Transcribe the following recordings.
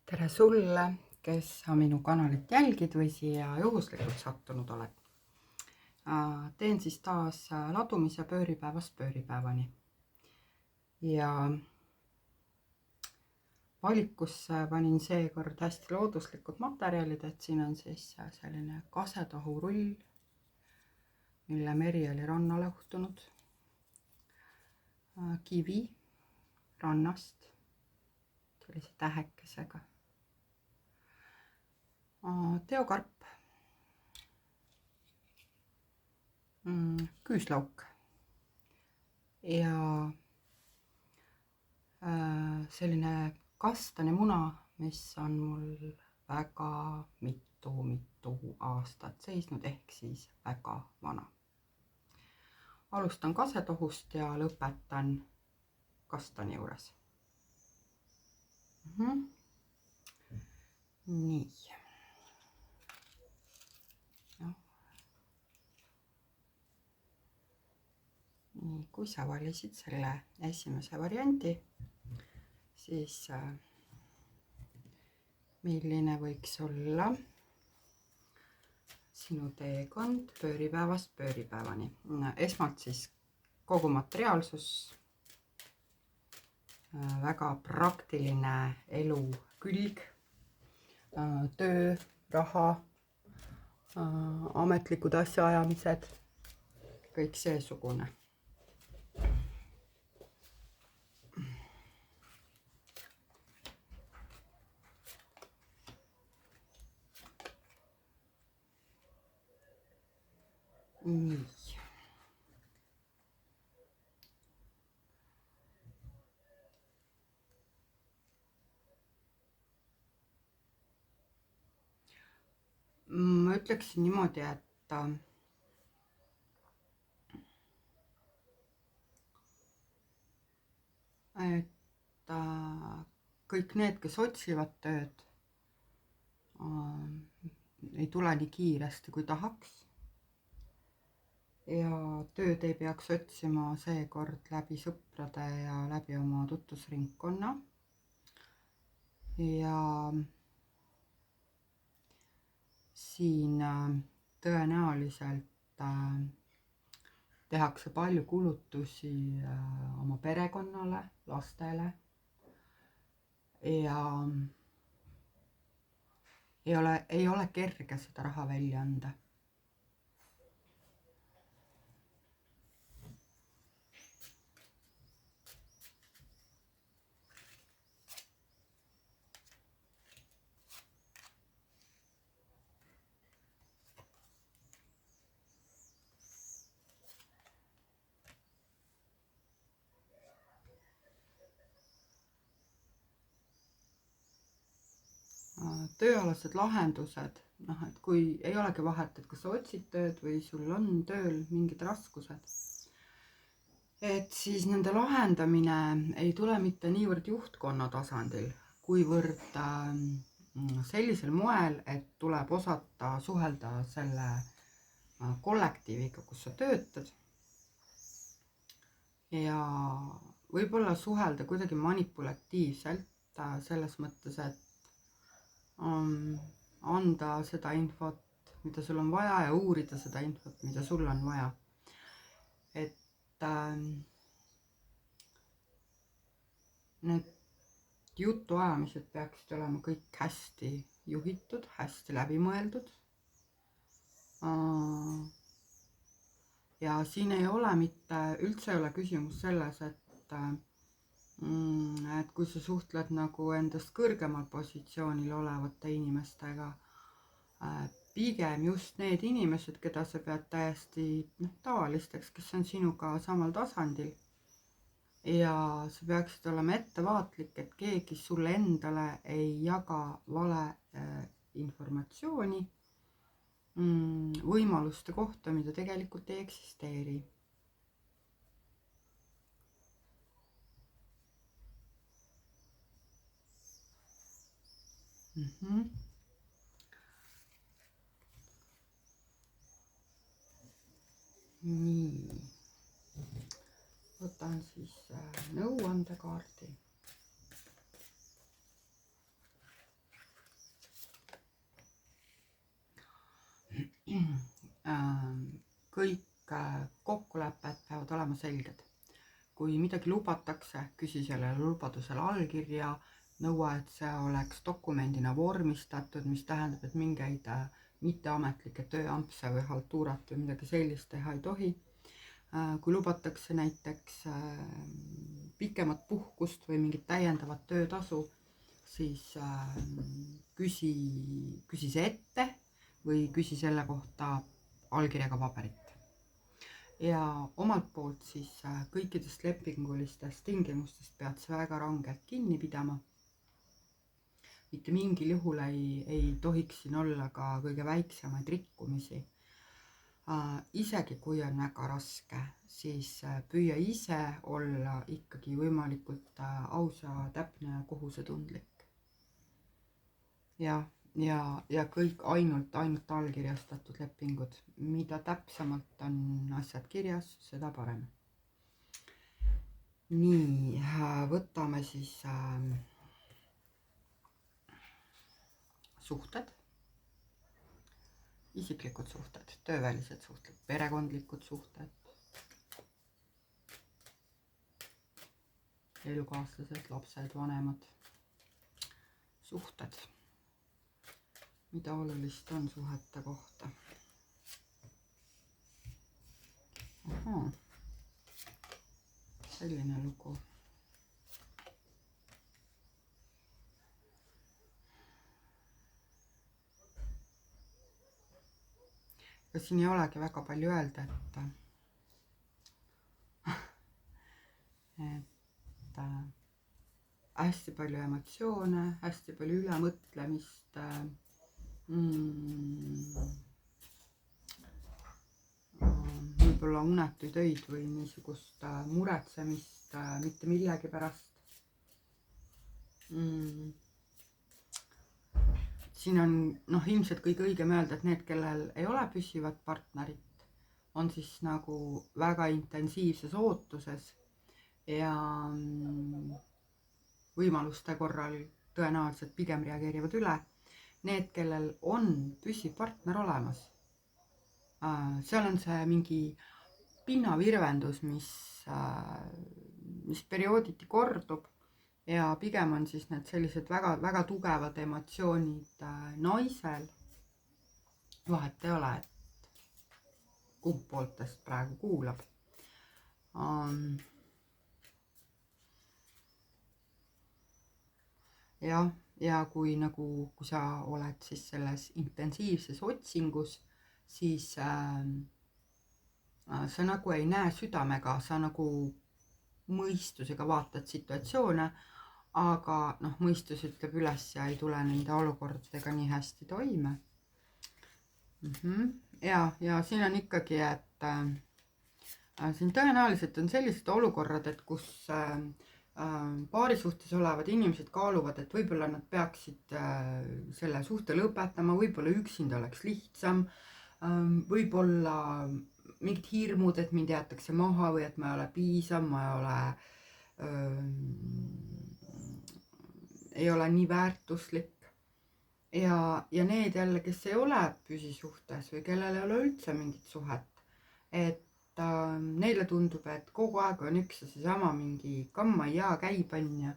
Tere sulle, kes sa minu kanalit jälgid või siia juhuslikult sattunud oled. Teen siis taas ladumise pööripäevast pööripäevani. Ja valikusse panin seekord hästi looduslikud materjalid, et siin on siis selline kasetohurull, mille meri oli rannale uhtunud. Kivi rannast sellise tähekesega. Teokarp, küüslauk ja selline kastanimuna, mis on mul väga mitu aastat seisnud, ehk siis väga vana. Alustan kasetohust ja lõpetan kastani juures. Nii. Nii, kui sa valisid selle esimese variandi, siis milline võiks olla sinu teekond pööripäevast pööripäevani? Esmalt siis kogu materiaalsus, väga praktiline elu külg, töö, raha, ametlikud asjaajamised, kõik seesugune. Nii. Ma ütleksin niimoodi, et kõik need, kes otsivad tööd, ei tule nii kiiresti, kui tahaks. Ja tööd ei peaks otsima seekord läbi sõprade ja läbi oma tutvusringkonna. Ja siin tõenäoliselt tehakse palju kulutusi oma perekonnale, lastele ja ei ole kerge seda raha välja anda. Tööalased lahendused, et kui ei olegi vahet, et kas sa otsid tööd või sul on tööl mingid raskused, et siis nende lahendamine ei tule mitte niivõrd juhtkonna tasandil, kuivõrd sellisel moel, et tuleb osata suhelda selle kollektiiviga, kus sa töötad ja võib-olla suhelda kuidagi manipulatiivselt selles mõttes, et anda seda infot, mida sul on vaja ja uurida seda infot, mida sul on vaja. Et need jutuajamised peaksid olema kõik hästi juhitud, hästi läbimõeldud. Ja siin ei ole üldse ei ole küsimus selles, et kui sa suhtled nagu endast kõrgemal positsioonil olevate inimestega, pigem just need inimesed, keda sa pead täiesti tavalisteks, kes on sinuga samal tasandil. Ja sa peaksid olema ettevaatlik, et keegi sulle endale ei jaga vale informatsiooni võimaluste kohta, mida tegelikult ei eksisteeri. Nii, võtan siis nõuandekaardi. kokkulepped peavad olema selged. Kui midagi lubatakse, küsi sellele lubadusele allkirja, nõua, et see oleks dokumendina vormistatud, mis tähendab, et mingeid mitteametlikke tööampse või haltuurat või midagi sellist teha ei tohi. Kui lubatakse näiteks pikemat puhkust või mingit täiendavat töötasu, siis küsi see ette või küsi selle kohta allkirjaga paberit. Ja omalt poolt siis kõikidest lepingulistest tingimustest pead sa väga rangelt kinni pidama. Mitte mingil juhul ei tohiks siin olla ka kõige väiksemaid rikkumisi. Isegi kui on väga raske, siis püüa ise olla ikkagi võimalikult ausa, täpne ja kohusetundlik. Ja kõik ainult allkirjastatud lepingud. Mida täpsemalt on asjad kirjas, seda parem. Nii, võtame siis suhted, isiklikud suhted, töövälised suhted, perekondlikud suhted, elukaaslased, lapsed, vanemad, suhted. Mida olulist on suhete kohta? Ahaa, selline lugu. Ja siin ei olegi väga palju öelda, et hästi palju emotsioone, hästi palju ülemõtlemist, võib-olla unetuid öid või niisugust muretsemist mitte millegi pärast. Siin on ilmselt kõige õigem öelda, et need, kellel ei ole püsivat partnerit, on siis nagu väga intensiivses ootuses ja võimaluste korral tõenäoliselt pigem reageerivad üle. Need, kellel on püsiv partner olemas, seal on see mingi pinnavirvendus, mis periooditi kordub. Ja pigem on siis need sellised väga, väga tugevad emotsioonid naisel. Vahet ei ole, et kumb pooltest praegu kuulab. Ja kui sa oled siis selles intensiivses otsingus, siis sa nagu ei näe südamega, sa nagu mõistusega vaatad situatsioone, aga mõistus ütleb üles ja ei tule nende olukordadega nii hästi toime. Ja siin on ikkagi, et siin tõenäoliselt on sellised olukorrad, et kus paari suhtes olevad inimesed kaaluvad, et võib-olla nad peaksid selle suhte lõpetama, võib-olla üksinda oleks lihtsam, võib-olla mingid hirmud, et mind jäetakse maha või et ma ei ole piisav, ei ole nii väärtuslik. Ja need jälle, kes ei ole püsisuhtes või kellel ei ole üldse mingit suhet, et neile tundub, et kogu aeg on üks ja seesama mingi kamma ja käiban ja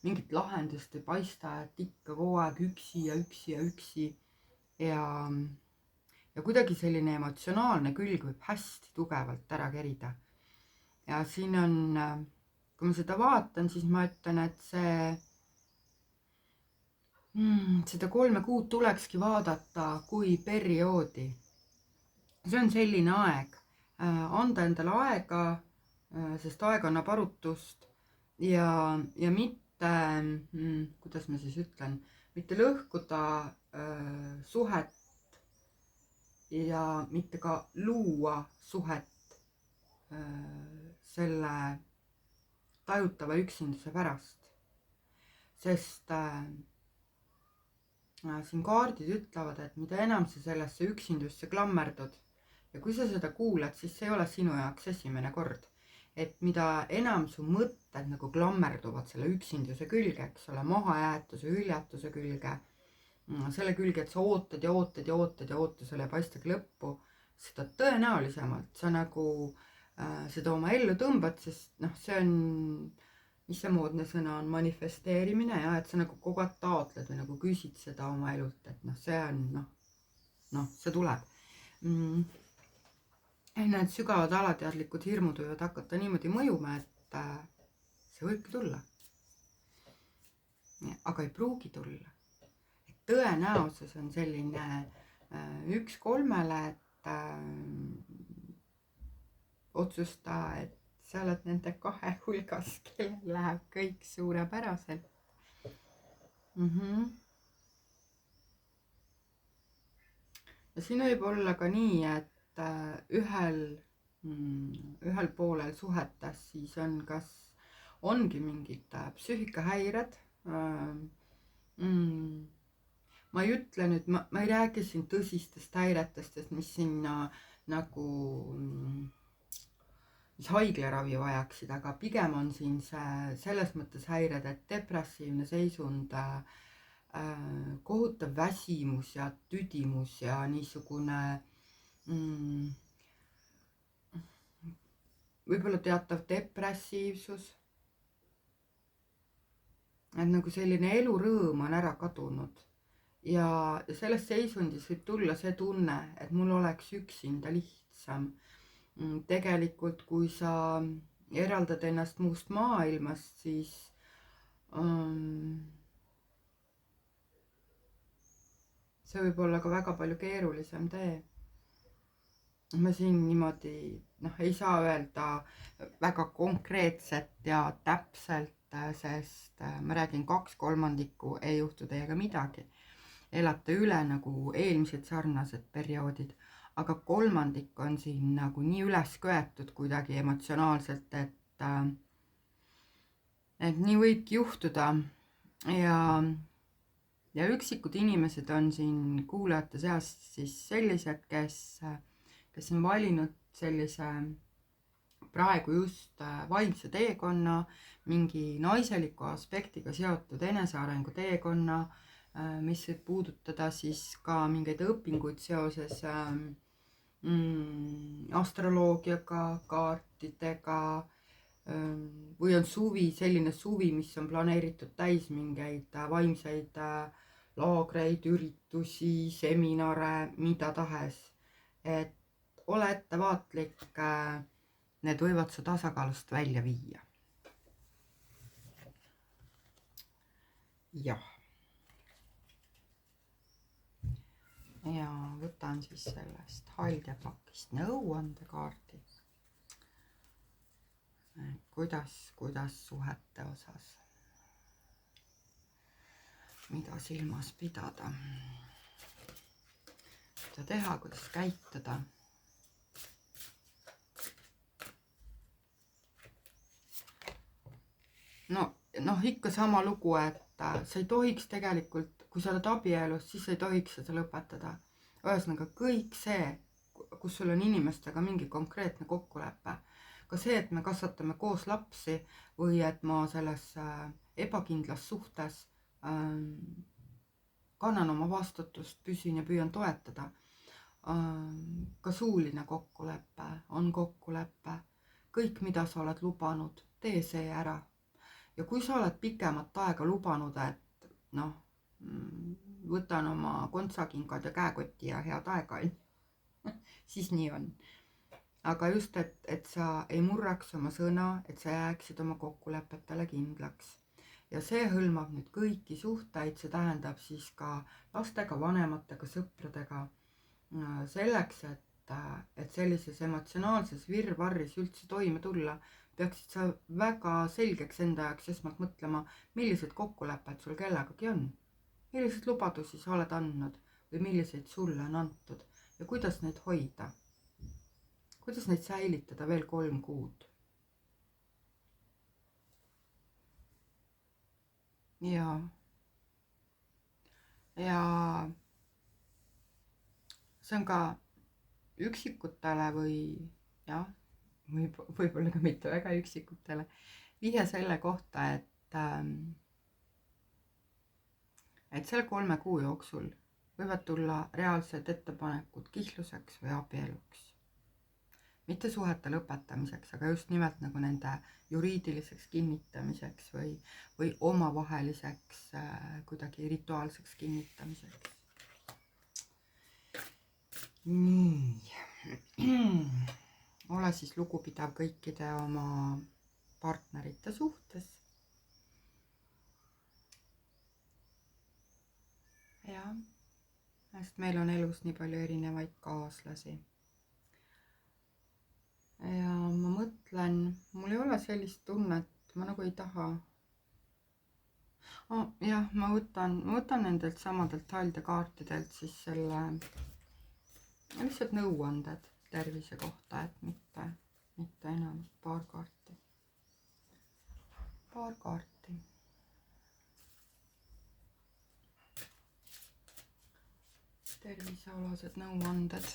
mingit lahendust ei paista, et ikka kogu aeg üksi. Ja kuidagi selline emotsionaalne külg võib hästi tugevalt ära kerida. Ja siin on, kui ma seda vaatan, siis ma ütlen, et seda 3 kuud tulekski vaadata kui perioodi. See on selline aeg, anda endale aega, sest aeg annab arutust ja mitte, kuidas ma siis ütlen, mitte lõhkuda suhet ja mitte ka luua suhet selle tajutava üksinduse pärast. Sest siin kaardid ütlevad, et mida enam sa sellesse üksindusse klammerdud ja kui sa seda kuulad, siis see ei ole sinu jaoks esimene kord. Et mida enam su mõtted nagu klammerduvad selle üksinduse külge, eks ole, mahajäetuse, hüljatuse külge, selle külge, et sa ootad ja ootusele ei paistagi lõppu, seda tõenäolisemalt sa nagu seda oma ellu tõmbad, sest noh, see on, mis see moodne sõna on, manifesteerimine ja et sa nagu kogu aeg taotled või nagu küsid seda oma elult, et noh, see on see tuleb. Need sügavad alateadlikud hirmud võivad hakata niimoodi mõjuma, et see võibki tulla. Aga ei pruugi tulla. Et tõenäosus on selline 1/3, et otsusta, et sa oled nende 2 hulgas, kellel läheb kõik suurepäraselt. Ja siin võib olla ka nii, et ühel poolel suhetes siis on ongi mingid psüühikahäired. Ma ei ütle nüüd, ma ei räägi siin tõsistest häiretest, mis sinna nagu mis haiglaravi vajaksid, aga pigem on siin selles mõttes häired, et depressiivne seisund, kohutav väsimus ja tüdimus ja niisugune võib-olla teatav depressiivsus. Et nagu selline elurõõm on ära kadunud ja selles seisundis võib tulla see tunne, et mul oleks üksinda lihtsam. Tegelikult, kui sa eraldad ennast muust maailmast, siis see võib olla ka väga palju keerulisem tee. Ma siin niimoodi ei saa öelda väga konkreetset ja täpselt, sest ma räägin 2/3 ei juhtu teiega midagi. Elate üle nagu eelmised sarnased perioodid, aga 1/3 on siin nagu nii üles köetud kuidagi emotsionaalselt, et nii võibki juhtuda. Ja üksikud inimesed on siin kuulajate seas siis sellised, kes on valinud sellise praegu just vaimse teekonna, mingi naiseliku aspektiga seotud enesearengu teekonna, mis võib puudutada siis ka mingeid õpinguid seoses astroloogiaga, kaartidega, või on selline suvi, mis on planeeritud täis mingeid vaimseid laagreid, üritusi, seminare, mida tahes. Et ole ettevaatlik, need võivad su tasakaalust välja viia. Jah. Ja võtan siis sellest haldjapakist nõuandekaardi. Kuidas suhete osas, mida silmas pidada, mida teha, kuidas käituda. Ikka sama lugu, et sa ei tohiks tegelikult, kui sa oled abielus, siis ei tohiks seda lõpetada. Ühesõnaga kõik see, kus sul on inimestega mingi konkreetne kokkulepe, ka see, et me kasvatame koos lapsi või et ma selles ebakindlas suhtes kannan oma vastutust, püsin ja püüan toetada. Ka suuline kokkulepe on kokkulepe. Kõik, mida sa oled lubanud, tee see ära. Ja kui sa oled pikemat aega lubanud, et võtan oma kontsakingad ja käekoti ja head aega, siis nii on. Aga just, et sa ei murraks oma sõna, et sa jääksid oma kokkulepetele kindlaks. Ja see hõlmab nüüd kõiki suhteid, see tähendab siis ka lastega, vanematega, sõpradega. Selleks, et sellises emotsionaalses virvarris üldse toime tulla, peaksid sa väga selgeks enda jaoks esmalt mõtlema, millised kokkulepped sul kellegagi on. Milliseid lubadusi sa oled andnud või milliseid sulle on antud ja kuidas neid hoida. Kuidas neid säilitada veel 3 kuud. Ja see on ka üksikutele või võib-olla ka mitte väga üksikutele vihje selle kohta, et selle 3 kuu jooksul võivad tulla reaalsed ettepanekud kihtluseks või abieluks. mitte suhete lõpetamiseks, aga just nimelt nagu nende juriidiliseks kinnitamiseks või omavaheliseks kuidagi rituaalseks kinnitamiseks. Nii. Ole siis lugupidav kõikide oma partnerite suhtes. jah, sest meil on elus nii palju erinevaid kaaslasi. ja ma mõtlen, mul ei ole sellist tunnet, ma nagu ei taha. jah, ma võtan nendelt samadelt haldekaartidelt siis selle lihtsalt nõuanded tervise kohta, et mitte enam paar kaarti. tervisealased nõuanded.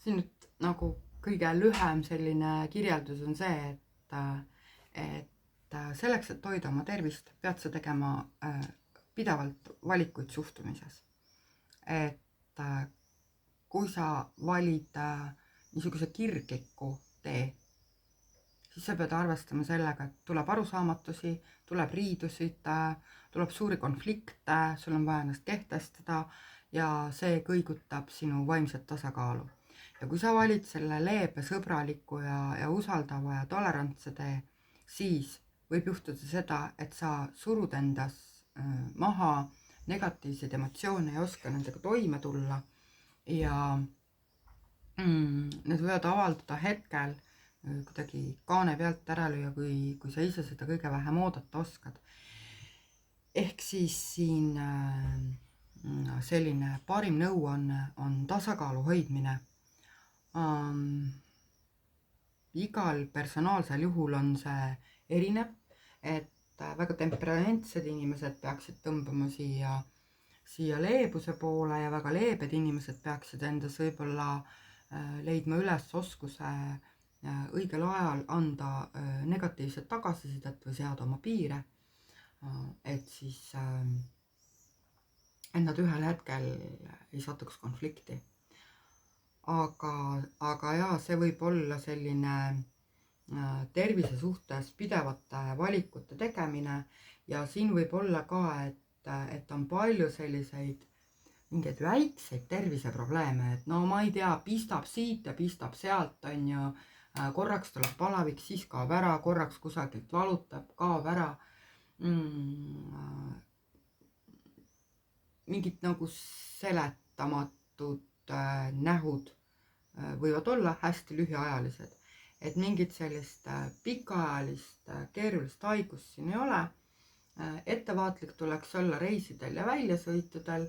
siin nüüd nagu kõige lühem selline kirjeldus on see, et selleks, et hoida oma tervist, pead sa tegema pidevalt valikuid suhtumises. Et kui sa valid niisuguse kirgliku tee, siis sa pead arvestama sellega, et tuleb arusaamatusi, tuleb riidusid, tuleb suuri konflikte, sul on vaja ennast kehtestada ja see kõigutab sinu vaimset tasakaalu. Ja kui sa valid selle leebe, sõbraliku ja usaldava ja tolerantse tee, siis võib juhtuda seda, et sa surud endas maha negatiivseid emotsioone ja oska nendega toime tulla ja need võivad avalduda hetkel kuidagi kaane pealt ära lüüa, kui sa ise seda kõige vähem oodata oskad. Ehk siis siin selline parim nõuanne on tasakaalu hoidmine. Igal personaalsel juhul on see erinev, et väga temperamentsed inimesed peaksid tõmbama siia leebuse poole ja väga leebed inimesed peaksid endas võib-olla leidma üles oskuse õigel ajal anda negatiivset tagasisidet või seada oma piire, et siis et nad ühel hetkel ei satuks konflikti. Aga jaa, see võib olla selline tervise suhtes pidevate valikute tegemine ja siin võib olla ka, et on palju selliseid mingeid väikseid terviseprobleeme, et no ma ei tea, pistab siit ja pistab sealt, on ju, korraks tuleb palavik, siis kaob ära, korraks kusagilt valutab, kaob ära. Mingid nagu seletamatud nähud võivad olla hästi lühiajalised, et mingit sellist pikaajalist keerulist haigust siin ei ole. Ettevaatlik tuleks olla reisidel ja väljasõitudel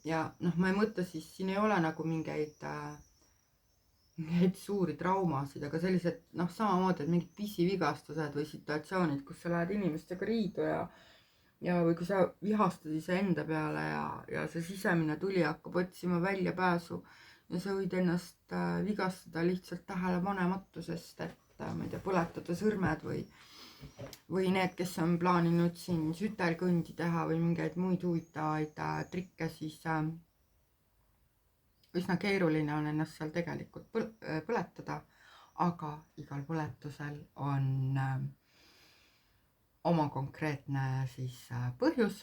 ja ma ei mõtle siis, siin ei ole nagu mingeid suuri traumasid, aga sellised samamoodi, et mingid pisivigastused või situatsioonid, kus sa lähed inimestega riidu ja või kui sa vihastad iseenda peale ja see sisemine tuli hakkab otsima väljapääsu ja sa võid ennast vigastada lihtsalt tähelepanematusest, et ma ei tea, põletada sõrmed või need, kes on plaaninud siin sütelkõndi teha või mingeid muid huvitavaid trikke, siis üsna keeruline on ennast seal tegelikult põletada, aga igal põletusel on oma konkreetne siis põhjus.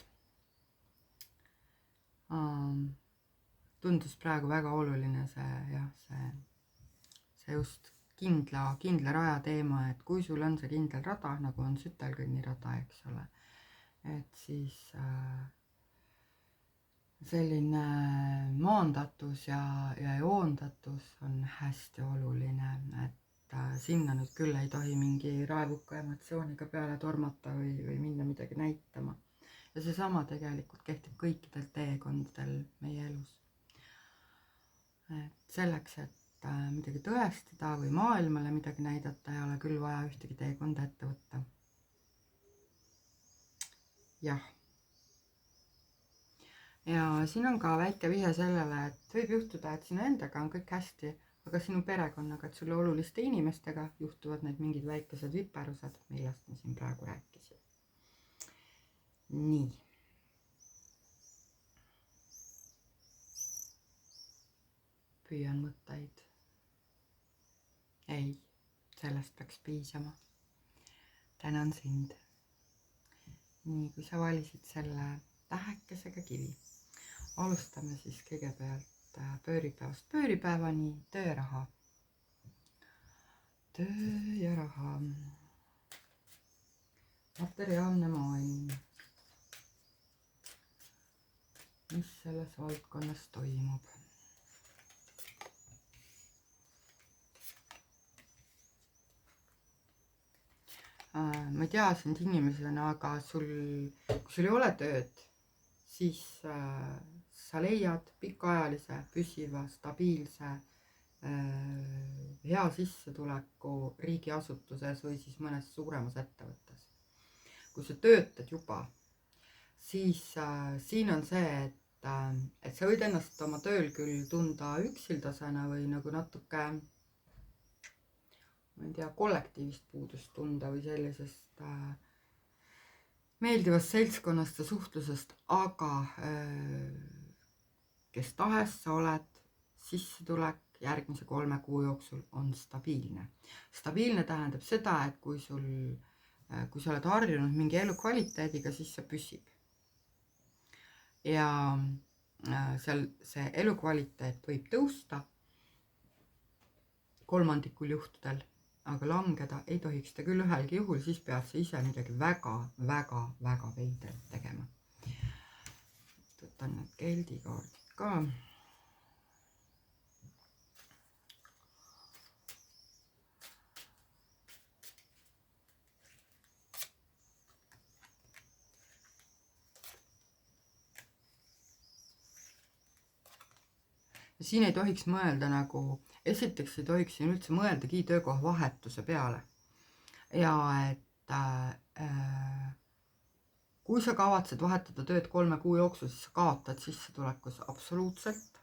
Tundus praegu väga oluline see just kindla raja teema, et kui sul on see kindel rada, nagu on sütelkõnnirada, eks ole, et siis selline maandatus ja joondatus on hästi oluline, et sinna nüüd küll ei tohi mingi raevuka emotsiooniga peale tormata või minna midagi näitama. Ja seesama tegelikult kehtib kõikidel teekondadel meie elus. Et selleks, et midagi tõestada või maailmale midagi näidata, ei ole küll vaja ühtegi teekonda ette võtta. Jah. Ja siin on ka väike vihje sellele, et võib juhtuda, et sinu endaga on kõik hästi, aga sinu perekonnaga, et sulle oluliste inimestega juhtuvad need mingid väikesed viperused, millest ma siin praegu rääkisin. Nii. Püüan mõtteid. Ei, sellest peaks piisama. Tänan sind. Nii, kui sa valisid selle tähekesega kivi, alustame siis kõigepealt pööripäevast pööripäevani tööraha. Töö ja raha. Materiaalne maailm. Mis selles valdkonnas toimub? Ma ei tea sind inimesena, aga kui sul ei ole tööd, siis sa leiad pikaajalise, püsiva, stabiilse, hea sissetuleku riigiasutuses või siis mõnes suuremas ettevõttes. Kui sa töötad juba, siis siin on see, et sa võid ennast oma tööl küll tunda üksildasena või nagu natuke, ma ei tea, kollektiivist puudust tunda või sellisest meeldivast seltskonnast ja suhtlusest, aga kes tahes sa oled, sissetulek järgmise 3 kuu jooksul on stabiilne. Stabiilne tähendab seda, et kui sa oled harjunud mingi elukvaliteediga, siis see püsib. Ja seal see elukvaliteet võib tõusta 3 juhtudel, aga langeda ei tohiks ta küll ühelgi juhul, siis pead sa ise midagi väga veidrat tegema. Võtan need keldikaardid ka. Ja siin ei tohiks mõelda nagu, esiteks ei tohiks siin üldse mõeldagi töökoha vahetuse peale. Ja et kui sa kavatsed vahetada tööd 3 kuu jooksul, siis sa kaotad sissetulekus absoluutselt.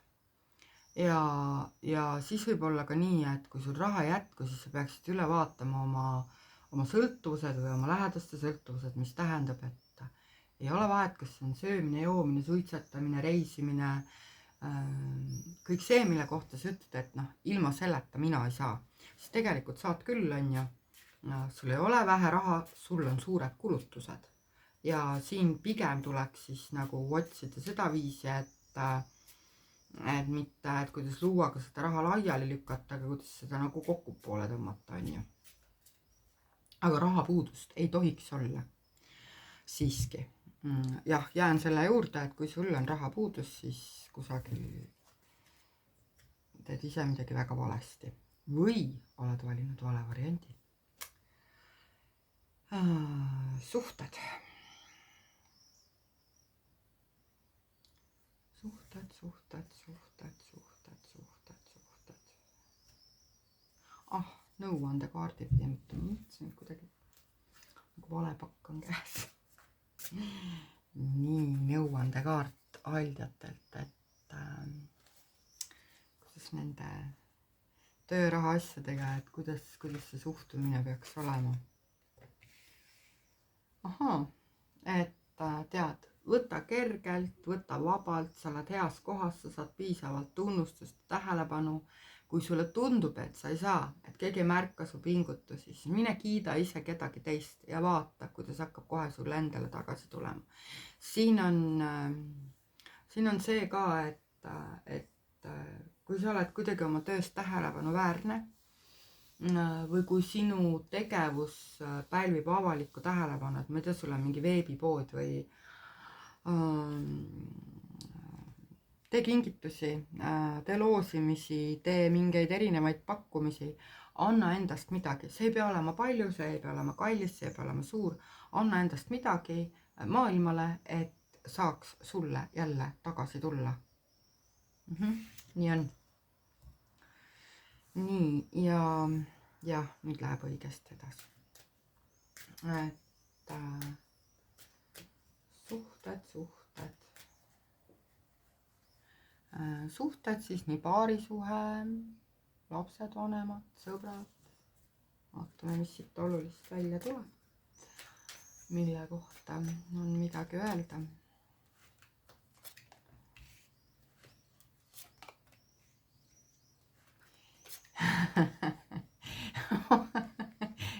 Ja siis võib olla ka nii, et kui sul raha ei jätku, siis sa peaksid üle vaatama oma sõltuvused või oma lähedaste sõltuvused, mis tähendab, et ei ole vahet, kas see on söömine, joomine, suitsetamine, reisimine, kõik see, mille kohta sa ütled, et noh, ilma selleta mina ei saa. Siis tegelikult saad küll, on ju. Sul ei ole vähe raha, sul on suured kulutused. Ja siin pigem tuleks siis nagu otsida seda viisi, et mitte, et kuidas luuaga seda raha laiali lükata, aga kuidas seda nagu kokku poole tõmmata, on ju. Aga rahapuudust ei tohiks olla. Siiski. Jah, jään selle juurde, et kui sul on rahapuudus, siis kusagil teed ise midagi väga valesti või oled valinud vale variandi. Suhted. Nõuandekaardid pidi mõtlema, mõtlesin, et kuidagi nagu vale pakk on käes. Nii, nõuandekaart aldjatelt, et kuidas nende tööraha asjadega, et kuidas see suhtumine peaks olema. Ahaa, et tead, võta kergelt, võta vabalt, sa oled heas kohas, sa saad piisavalt tunnustust, tähelepanu. Kui sulle tundub, et sa ei saa, et keegi ei märka su pingutusi, siis mine kiida ise kedagi teist ja vaata, kuidas hakkab kohe sulle endale tagasi tulema. Siin on see ka, et kui sa oled kuidagi oma tööst tähelepanu väärne või kui sinu tegevus pälvib avalikku tähelepanu, et ma ei tea, sul on mingi veebipood või tee kingitusi, tee loosimisi, tee mingeid erinevaid pakkumisi, anna endast midagi. See ei pea olema palju, see ei pea olema kallis, see ei pea olema suur. Anna endast midagi maailmale, et saaks sulle jälle tagasi tulla. Nii on. Nii, ja nüüd läheb õigesti edasi. Et suhted siis nii paarisuhe, lapsed, vanemad, sõbrad. Vaatame, mis siit olulist välja tuleb. Mille kohta on midagi öelda.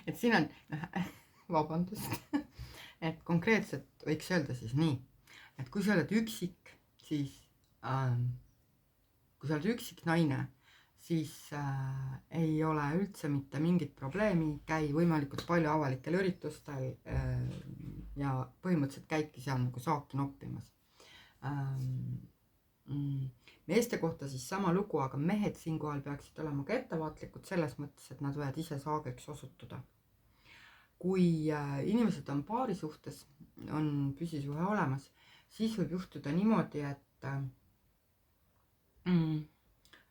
Et siin on, vabandust, et konkreetselt võiks öelda siis nii, et kui sa oled üksik, siis kui sa oled üksik naine, siis ei ole üldse mitte mingit probleemi, käi võimalikult palju avalikel üritustel ja põhimõtteliselt käidki seal nagu saaki noppimas. Meeste kohta siis sama lugu, aga mehed siinkohal peaksid olema ka ettevaatlikud selles mõttes, et nad võivad ise saageks osutuda. Kui inimesed on paari suhtes, on püsisuhe olemas, siis võib juhtuda niimoodi, et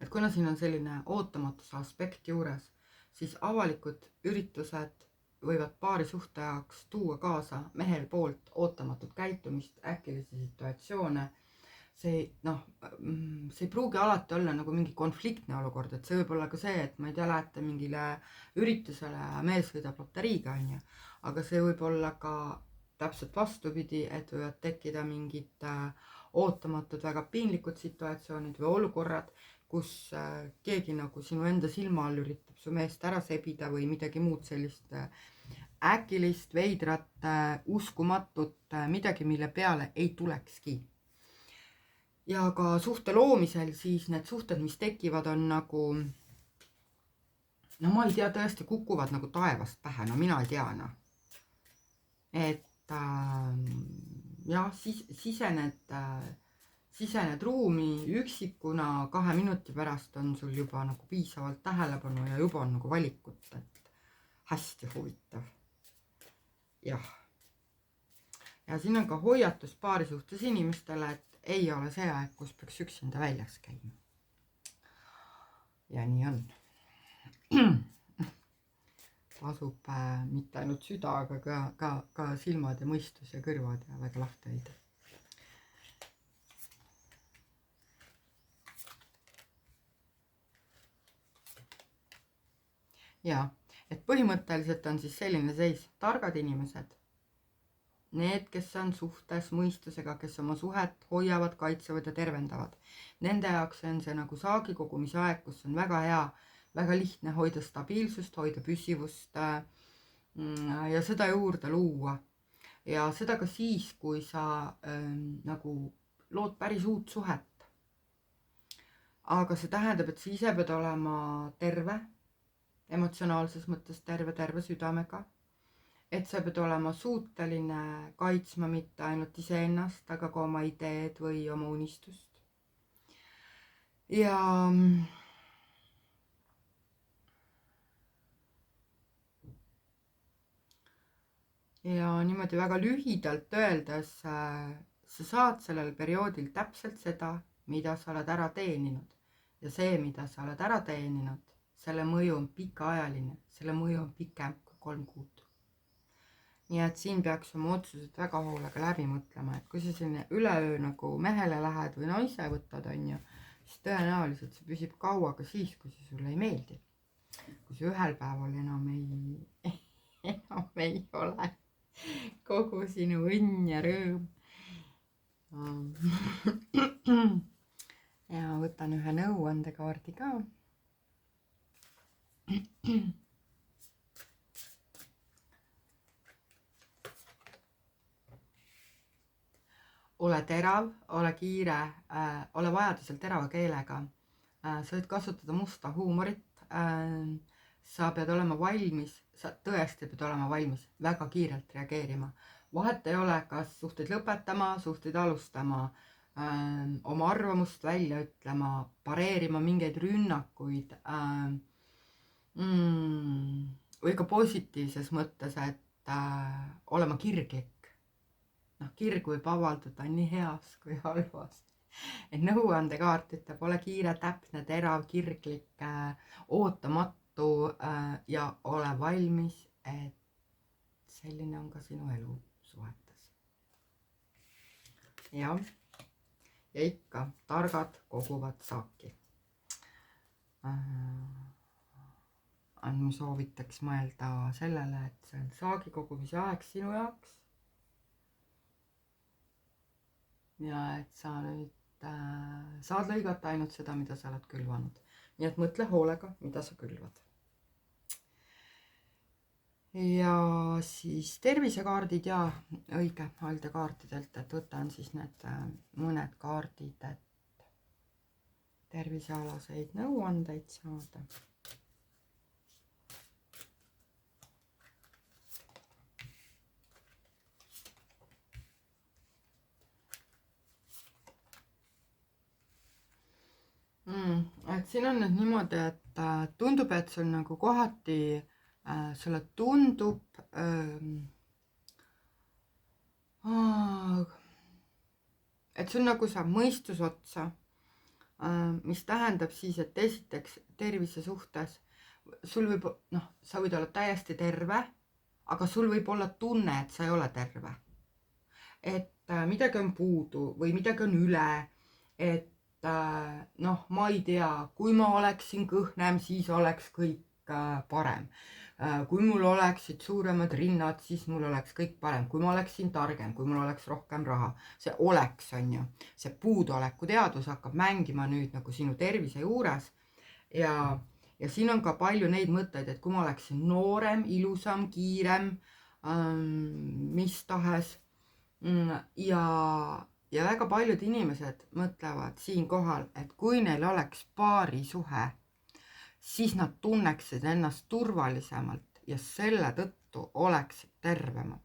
kuna siin on selline ootamatuse aspekt juures, siis avalikud üritused võivad paari suhte jaoks tuua kaasa mehel poolt ootamatut käitumist, äkilisi situatsioone. See ei pruugi alati olla nagu mingi konfliktne olukord, et see võib olla ka see, et ma ei tea, lähete mingile üritusele ja mees sõidab loteriiga, on ju. Aga see võib olla ka täpselt vastupidi, et võivad tekkida mingid ootamatud, väga piinlikud situatsioonid või olukorrad, kus keegi nagu sinu enda silma all üritab su meest ära sebida või midagi muud sellist äkilist, veidrat, uskumatut, midagi, mille peale ei tulekski. Ja ka suhte loomisel siis need suhted, mis tekivad, on nagu, no ma ei tea, tõesti kukuvad nagu taevast pähe, no mina ei tea, noh. Et jah, sisened ruumi üksikuna, 2 minuti pärast on sul juba nagu piisavalt tähelepanu ja juba on nagu valikut, et hästi huvitav. Jah. Ja siin on ka hoiatus paari suhtes inimestele, et ei ole see aeg, kus peaks üksinda väljas käima. Ja nii on. Tasub mitte ainult süda, aga ka silmad ja mõistus ja kõrvad ja väga lahti hoida. Ja, et põhimõtteliselt on siis selline seis, targad inimesed, need, kes on suhtes mõistusega, kes oma suhet hoiavad, kaitsevad ja tervendavad. Nende jaoks on see nagu saagi kogumise aeg, kus on väga hea, väga lihtne hoida stabiilsust, hoida püsivust ja seda juurde luua. Ja seda ka siis, kui sa nagu lood päris uut suhet. Aga see tähendab, et sa ise pead olema terve, emotsionaalses mõttes terve südamega. Et sa pead olema suuteline kaitsma mitte ainult iseennast, aga ka oma ideed või oma unistust. Ja niimoodi väga lühidalt öeldes, sa saad sellel perioodil täpselt seda, mida sa oled ära teeninud. Ja see, mida sa oled ära teeninud, selle mõju on pikaajaline, selle mõju on pikem kui 3 kuud. Nii et siin peaks oma otsused väga hoolega läbi mõtlema, et kui sa sinna üleöö nagu mehele lähed või naise võtad, on ju, siis tõenäoliselt see püsib kaua ka siis, kui see sulle ei meeldi. Kui see ühel päeval enam ei ole kogu sinu õnn ja rõõm. Ja võtan ühe nõuandekaardi ka. Ole terav, ole kiire, ole vajadusel terava keelega. Sa võid kasutada musta huumorit. Sa pead olema valmis, sa tõesti pead olema valmis väga kiirelt reageerima. Vahet ei ole, kas suhteid lõpetama, suhteid alustama, oma arvamust välja ütlema, pareerima mingeid rünnakuid või ka positiivses mõttes, et olema kirglik. Kirg võib avaldada nii heas kui halvas. Et nõuandekaart ütleb, ole kiire, täpne, terav, kirglik, ootamatu ja ole valmis, et selline on ka sinu elu suhetes. Ja ikka targad koguvad saaki. ma soovitaks mõelda sellele, et see on saagi kogumise aeg sinu jaoks. Ja et sa nüüd saad lõigata ainult seda, mida sa oled külvanud. Nii et mõtle hoolega, mida sa külvad. Ja siis tervisekaardid ja õige haldekaartidelt, et võtan siis need mõned kaardid, et tervisealaseid nõuandeid saada. Et siin on nüüd niimoodi, et tundub, et sul nagu kohati sulle tundub et sul nagu saab mõistus otsa, mis tähendab siis, et esiteks tervise suhtes sul võib, sa võid olla täiesti terve, aga sul võib olla tunne, et sa ei ole terve. Et midagi on puudu või midagi on üle, et ma ei tea, kui ma oleksin kõhnem, siis oleks kõik parem. Kui mul oleksid suuremad rinnad, siis mul oleks kõik parem. Kui ma oleksin targem, kui mul oleks rohkem raha. See oleks, on ju. See puuduoleku teadus hakkab mängima nüüd nagu sinu tervise juures. Ja siin on ka palju neid mõtteid, et kui ma oleksin noorem, ilusam, kiirem, mis tahes. Ja väga paljud inimesed mõtlevad siinkohal, et kui neil oleks paarisuhe, siis nad tunneksid ennast turvalisemalt ja selle tõttu oleksid tervemad.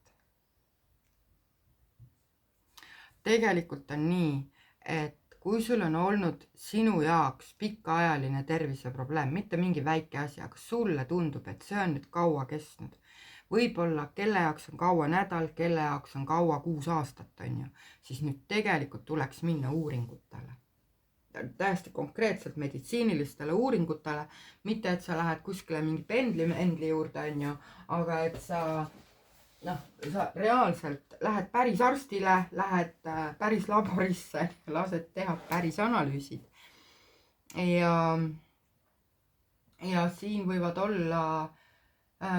Tegelikult on nii, et kui sul on olnud sinu jaoks pikaajaline terviseprobleem, mitte mingi väike asi, aga sulle tundub, et see on nüüd kaua kestnud. Võib-olla kelle jaoks on kaua nädal, kelle jaoks on kaua 6 aastat, on ju, siis nüüd tegelikult tuleks minna uuringutele. Täiesti konkreetselt meditsiinilistele uuringutele, mitte et sa lähed kuskile mingi pendli juurde, on ju, aga et sa reaalselt lähed päris arstile, lähed päris laborisse, lased teha päris analüüsid. Ja siin võivad olla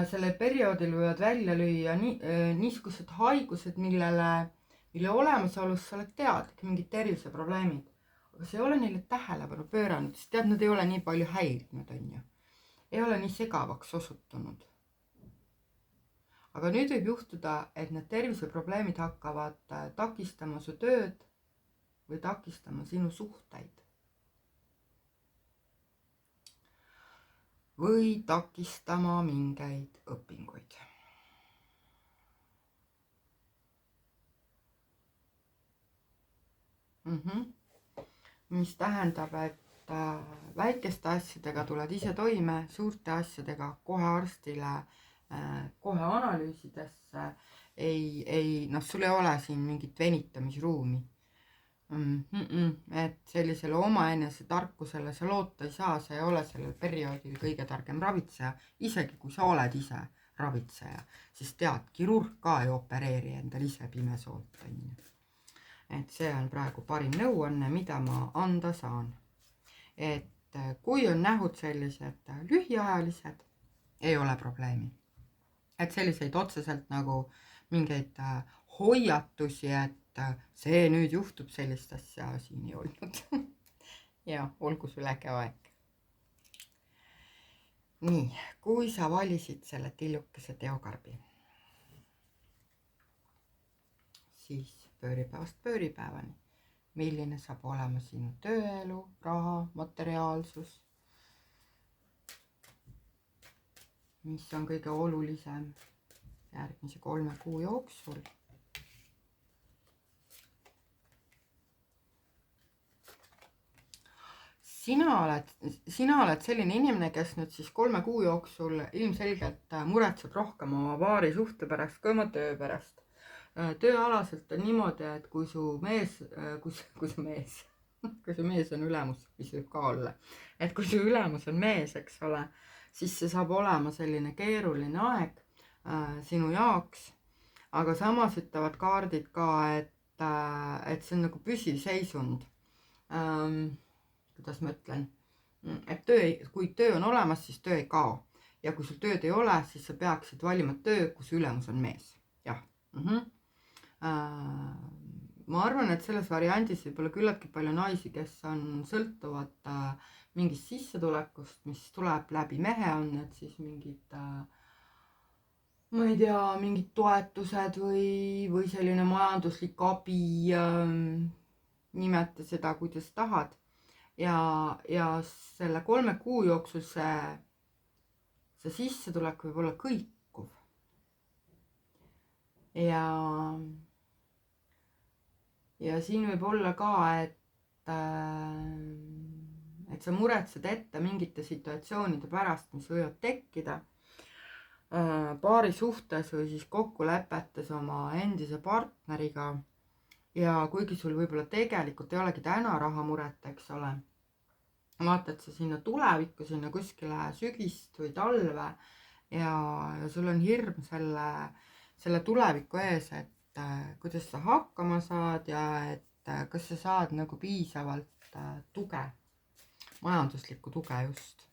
sellel perioodil võivad välja lüüa niisugused haigused, mille olemasolust sa oled teadlik, mingid terviseprobleemid. Aga see ei ole neile tähelepanu pööranud, sest tead, nad ei ole nii palju häirinud, on ju. Ei ole nii segavaks osutunud. Aga nüüd võib juhtuda, et need terviseprobleemid hakkavad takistama su tööd või takistama sinu suhteid. Või takistama mingeid õpinguid. Mis tähendab, et väikeste asjadega tuled ise toime, suurte asjadega kohe arstile, kohe analüüsidesse, sul ei ole siin mingit venitamisruumi. Et sellisele omaenese tarkusele sa loota ei saa, sa ei ole sellel perioodil kõige targem ravitseja, isegi kui sa oled ise ravitseja, siis tead, kirurg ka ei opereeri endal ise pimesoolt, on ju. Et see on praegu parim nõuanne, mida ma anda saan. Et kui on nähud sellised lühiajalised, ei ole probleemi. Et selliseid otseselt nagu mingeid hoiatusi, et see nüüd juhtub, sellist asja siin ei olnud. Ja olgu sul äge aeg. Nii, kui sa valisid selle tillukese teokarbi, siis pööripäevast pööripäevani, milline saab olema sinu tööelu, raha, materiaalsus, mis on kõige olulisem järgmise 3 kuu jooksul. Sina oled selline inimene, kes nüüd siis 3 kuu jooksul ilmselgelt muretseb rohkem oma paari suhte pärast kui oma töö pärast. Tööalaselt on niimoodi, et kui su mees on ülemus, mis võib ka olla, et kui su ülemus on mees, eks ole, siis see saab olema selline keeruline aeg sinu jaoks, aga samas ütlevad kaardid ka, et see on nagu püsiv seisund. Kuidas ma ütlen, et kui töö on olemas, siis töö ei kao. Ja kui sul tööd ei ole, siis sa peaksid valima töö, kus ülemus on mees. Jah. Ma arvan, et selles variandis võib olla küllaltki palju naisi, kes sõltuvad mingist sissetulekust, mis tuleb läbi mehe, on need siis mingid ma ei tea, mingid toetused või selline majanduslik abi, nimeta seda, kuidas tahad. Ja selle 3 kuu jooksul see sissetulek võib olla kõikuv. Ja siin võib olla ka, et sa muretsed ette mingite situatsioonide pärast, mis võivad tekkida paari suhtes või siis kokkulepetes oma endise partneriga. Ja kuigi sul võib-olla tegelikult ei olegi täna rahamuret, eks ole, vaatad sa sinna tulevikku, sinna kuskile sügist või talve ja sul on hirm selle tuleviku ees, et kuidas sa hakkama saad ja et kas sa saad nagu piisavalt tuge, majanduslikku tuge just.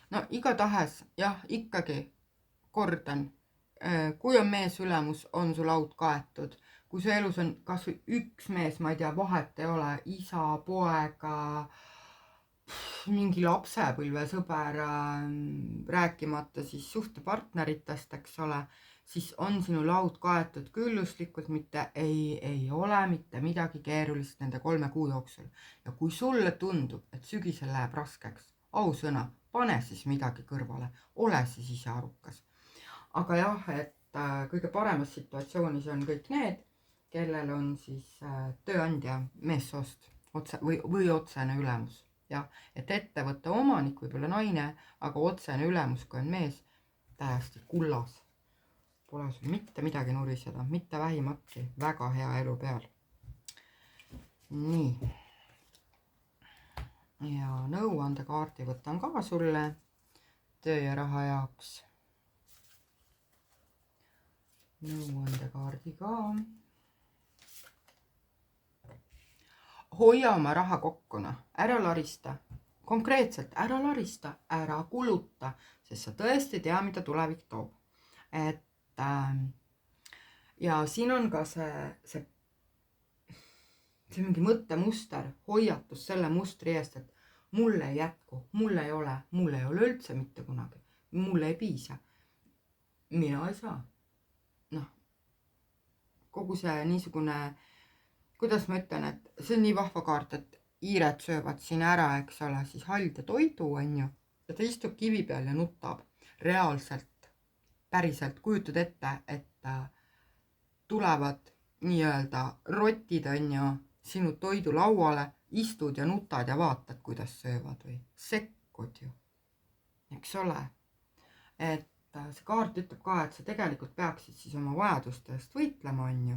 No igatahes, jah, ikkagi kordan, kui on mees ülemus, on sul laud kaetud. Kui su elus on kas või üks mees, ma ei tea, vahet ei ole, isa, poega, mingi lapsepõlvesõber, rääkimata siis suhtepartneritest, eks ole, siis on sinu laud kaetud külluslikult, mitte ei ole mitte midagi keerulist nende 3 kuu jooksul. Ja kui sulle tundub, et sügisel läheb raskeks, ausõna, pane siis midagi kõrvale, ole siis ise arukas. Aga jah, et kõige paremas situatsioonis on kõik need, kellel on siis tööandja meessoost või otsene ülemus. Jah, et ettevõtte omanik võib olla naine, aga otsene ülemus, kui on mees, täiesti kullas. Pole sul mitte midagi nuriseda, mitte vähimatki, väga hea elu peal. Nii. Ja nõuandekaardi võtan ka sulle töö ja raha jaoks. Nõuandekaardi ka. Hoia oma raha kokkuna, ära larista. Konkreetselt ära larista, ära kuluta, sest sa tõesti tea, mida tulevik toob. Ja siin on ka see mingi mõttemuster, hoiatus selle mustri eest, et mul ei jätku, mul ei ole üldse mitte kunagi, mul ei piisa. Mina ei saa. Kogu see niisugune, kuidas ma ütlen, et see on nii vahva kaart, et hiired söövad siin ära, eks ole, siis halde toidu, on ju, ja ta istub kivi peal ja nutab. Reaalselt, päriselt kujutad ette, et tulevad nii-öelda rotid, on ju, sinu toidulauale, istud ja nutad ja vaatad, kuidas söövad või sekkud ju, eks ole. Et see kaart ütleb ka, et sa tegelikult peaksid siis oma vajaduste eest võitlema, on ju.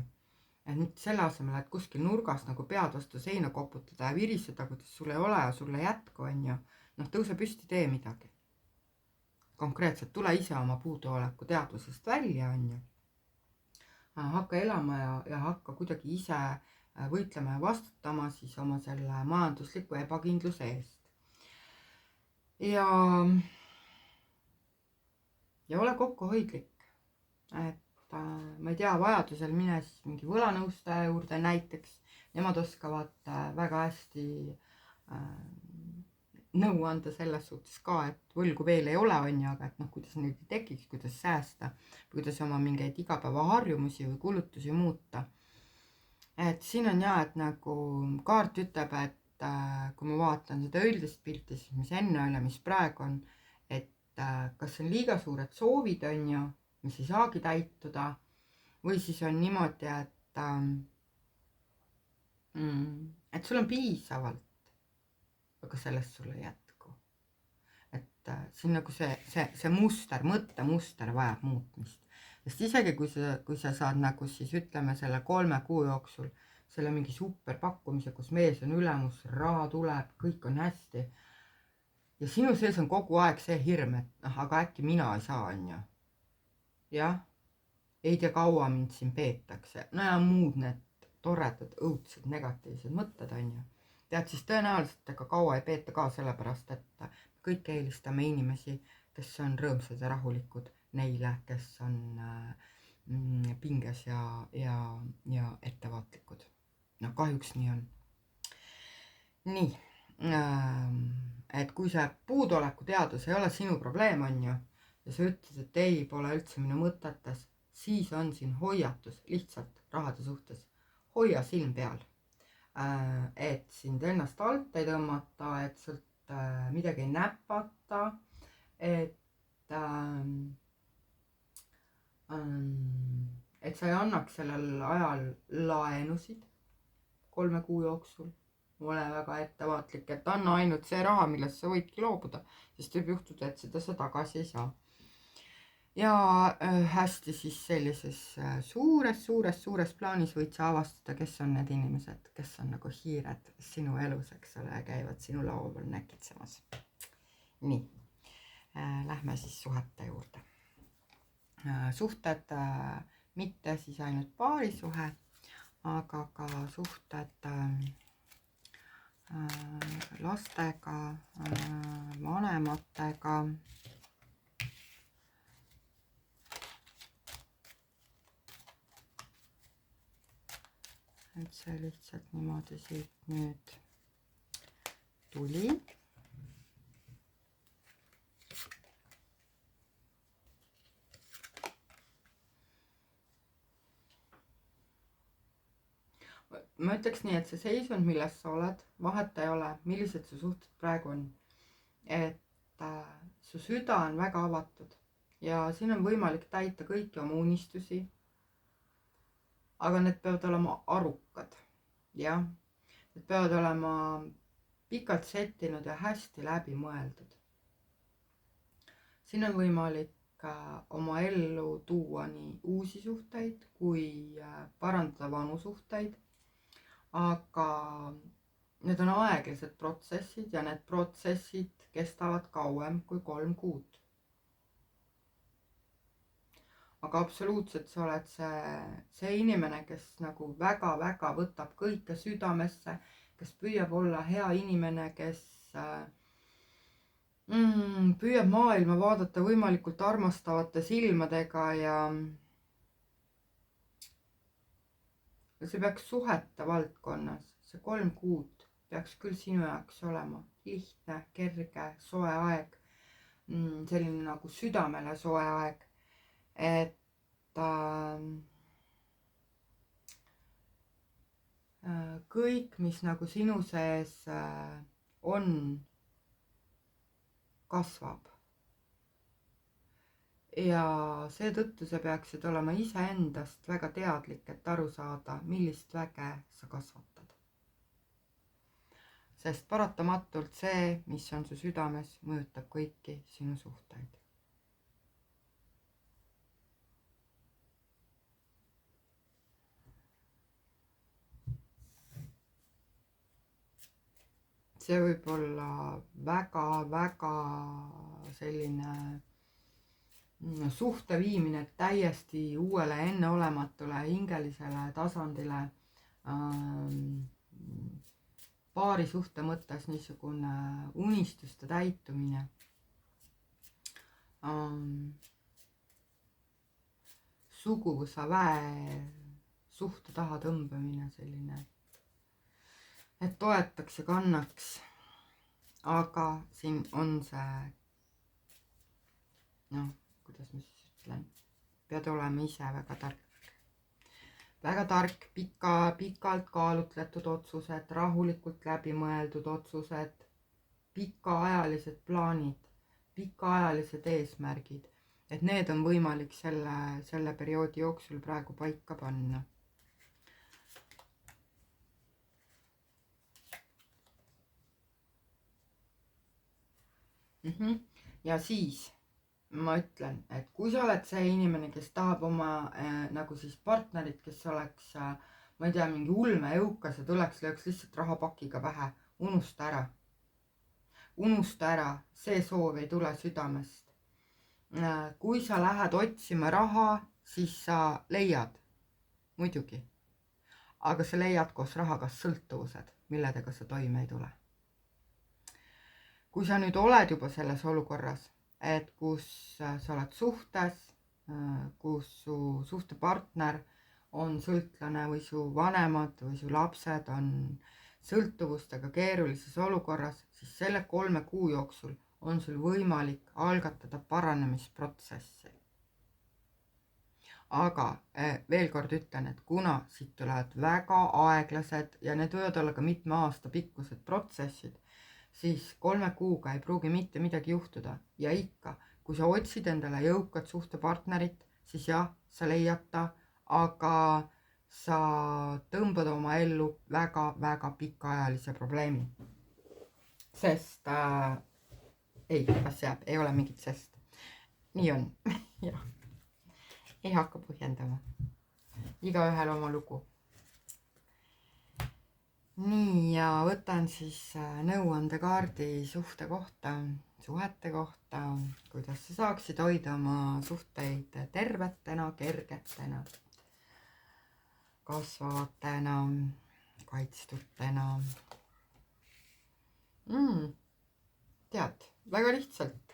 Et mitte selle asemel, et kuskil nurgas nagu pead vastu seina koputada ja viriseda, kuidas sul ei ole ja sulle jätku, on ju. Tõuse püsti, tee midagi. Konkreetselt tule ise oma puuduoleku teadvusest välja, on ju. Hakka elama ja hakka kuidagi ise võitlema ja vastutama siis oma selle majandusliku ebakindluse eest. Ja ole kokkuhoidlik, et ma ei tea, vajadusel mine siis mingi võlanõustaja juurde näiteks, nemad oskavad väga hästi nõu anda selles suhtes ka, et võlgu veel ei ole, on ju, aga et kuidas neid ei tekiks, kuidas säästa, kuidas oma mingeid igapäevaharjumusi või kulutusi muuta. Et siin on ja, et nagu kaart ütleb, et kui ma vaatan seda üldist pilti, siis mis enne oli, mis praegu on, kas on liiga suured soovid, on ju, mis ei saagi täituda, või siis on niimoodi, et sul on piisavalt, aga sellest sul ei jätku. Et siin nagu see muster, mõttemuster vajab muutmist. Sest isegi kui sa saad nagu siis ütleme selle 3 kuu jooksul selle mingi superpakkumise, kus mees on ülemus, raha tuleb, kõik on hästi. Ja sinu sees on kogu aeg see hirm, et aga äkki mina ei saa, on ju. Jah. ei tea, kaua mind siin peetakse, no ja muud need toredad, õudsed, negatiivsed mõtted, on ju. tead, siis tõenäoliselt ega kaua ei peeta ka, sellepärast et kõik eelistame inimesi, kes on rõõmsad ja rahulikud, neile, kes on pinges ja ettevaatlikud. no kahjuks nii on. nii, et kui see puuduoleku teadus ei ole sinu probleem, on ju, ja sa ütled, et ei, pole üldse minu mõtetes, siis on siin hoiatus lihtsalt rahade suhtes. hoia silm peal, et sind ennast alt ei tõmmata, et sult midagi ei näpata, et sa ei annaks sellel ajal laenusid 3 kuu jooksul. ole väga ettevaatlik, et anna ainult see raha, millest sa võidki loobuda, sest võib juhtuda, et seda sa tagasi ei saa. ja hästi siis sellises suures plaanis võid sa avastada, kes on need inimesed, kes on nagu hiired sinu elus, eks ole, ja käivad sinu laua peal näkitsemas. nii, lähme siis suhete juurde. suhted, mitte siis ainult paarisuhe, aga ka suhted lastega, vanematega. et see lihtsalt niimoodi siit nüüd tuli. ma ütleks nii, et see seisund, milles sa oled, vahet ei ole, millised su suhted praegu on. et su süda on väga avatud ja siin on võimalik täita kõiki oma unistusi. aga need peavad olema arukad, jah. Need peavad olema pikalt settinud ja hästi läbi mõeldud. siin on võimalik oma ellu tuua nii uusi suhteid kui parandada vanu suhteid. aga need on aeglased protsessid ja need protsessid kestavad kauem kui 3 kuud. aga absoluutselt sa oled see inimene, kes nagu väga võtab kõike südamesse, kes püüab olla hea inimene, kes püüab maailma vaadata võimalikult armastavate silmadega ja see peaks suhete valdkonnas, see 3 kuud peaks küll sinu jaoks olema lihtne, kerge, soe aeg, selline nagu südamele soe aeg, et kõik, mis nagu sinu sees on, kasvab. ja seetõttu sa peaksid olema iseendast väga teadlik, et aru saada, millist väge sa kasvatad. sest paratamatult see, mis on su südames, mõjutab kõiki sinu suhteid. see võib olla väga selline suhte viimine täiesti uuele, enneolematule hingelisele tasandile. paari suhte mõttes niisugune unistuste täitumine. suguvõsa väe suhte taha tõmbamine, selline, et toetaks ja kannaks. aga siin on see, noh, kuidas ma siis ütlen, pead olema ise väga tark, pikalt kaalutletud otsused, rahulikult läbimõeldud otsused, pikaajalised plaanid, pikaajalised eesmärgid, et need on võimalik selle perioodi jooksul praegu paika panna. ja siis ma ütlen, et kui sa oled see inimene, kes tahab oma nagu siis partnerit, kes oleks, ma ei tea, mingi ulmejõukas ja tuleks, lööks lihtsalt rahapakiga pähe, unusta ära, see soov ei tule südamest. kui sa lähed otsima raha, siis sa leiad, muidugi, aga sa leiad koos rahaga sõltuvused, milledega sa toime ei tule. Kui sa nüüd oled juba selles olukorras, et kus sa oled suhtes, kus su suhtepartner on sõltlane või su vanemad või su lapsed on sõltuvustega keerulises olukorras, siis selle 3 kuu jooksul on sul võimalik algatada paranemisprotsessi. Aga veel kord ütlen, et kuna siit tulevad väga aeglased ja need võivad olla ka mitme aasta pikkused protsessid, siis 3 kuuga ei pruugi mitte midagi juhtuda ja ikka, kui sa otsid endale jõukat suhtepartnerit, siis jah, sa leiad ta, aga sa tõmbad oma ellu väga-väga pikaajalise probleemi. Sest ei, kas jääb, ei ole mingit sest. Nii on. Jah. Ei hakka põhjendama. Igaühel oma lugu. Nii, ja võtan siis nõuandekaardi suhte kohta, suhete kohta, kuidas sa saaksid hoida oma suhteid tervetena, kergetena, kasvavatena, kaitstutena. Tead, väga lihtsalt.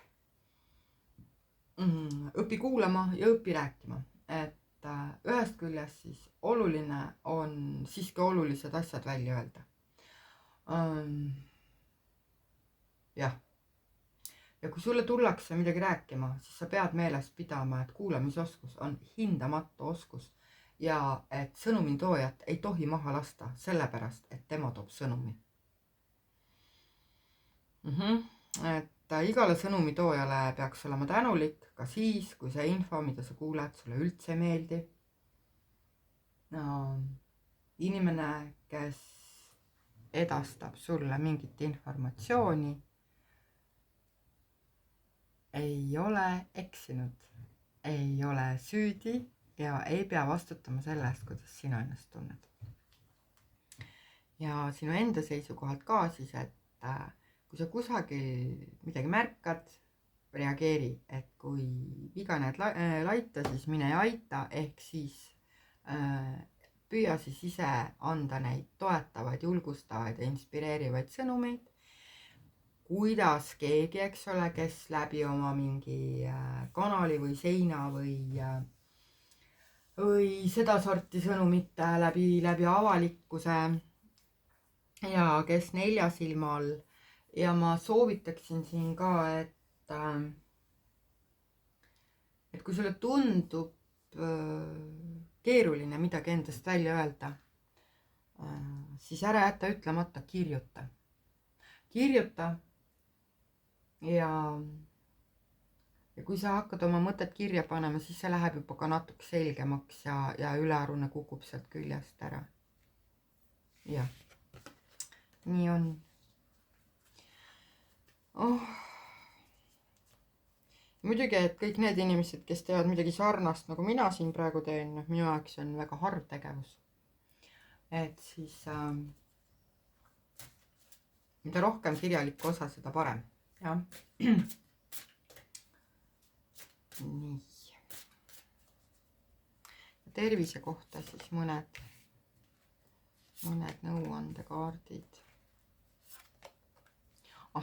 Õpi kuulama ja õpi rääkima, et ühest küljest siis oluline on siiski olulised asjad välja öelda. Jah. Ja kui sulle tullakse midagi rääkima, siis sa pead meeles pidama, et kuulamisoskus on hindamatu oskus ja et sõnumi toojat ei tohi maha lasta sellepärast, et tema toob sõnumi. Et igale sõnumi toojale peaks olema tänulik ka siis, kui see info, mida sa kuuled, sulle üldse ei meeldi. Inimene, kes edastab sulle mingit informatsiooni, ei ole eksinud, ei ole süüdi ja ei pea vastutama selle eest, kuidas sina ennast tunned. Ja sinu enda seisukohalt ka siis, et kui sa kusagil midagi märkad, reageeri, et kui viga näed laita, siis mine ja aita, ehk siis püüa siis ise anda neid toetavaid, julgustavaid ja inspireerivaid sõnumeid, kuidas keegi, eks ole, kes läbi oma mingi kanali või seina või sedasorti sõnumite läbi avalikkuse ja kes 4 silma all. Ja ma soovitaksin siin ka, et kui sulle tundub keeruline midagi endast välja öelda, siis ära jäta ütlemata, kirjuta. Kirjuta ja kui sa hakkad oma mõtet kirja panema, siis see läheb juba ka natuke selgemaks ja ülearune kukub sealt küljest ära. Jah, nii on. Muidugi, et kõik need inimesed, kes teevad midagi sarnast, nagu mina siin praegu teen, minu jaoks on väga harv tegevus. Et siis mida rohkem kirjalikku osa, seda parem. Jah. Nii. Tervise kohta siis mõned nõuandekaardid.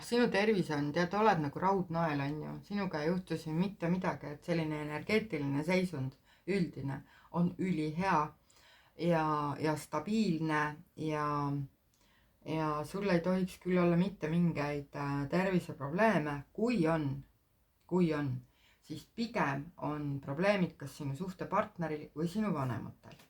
Sinu tervis on, tead, oled nagu raudnael, on ju. Sinuga ei juhtu siin mitte midagi, et selline energeetiline seisund üldine on ülihea ja stabiilne ja sul ei tohiks küll olla mitte mingeid terviseprobleeme. Kui on, siis pigem on probleemid kas sinu suhtepartneril või sinu vanematel.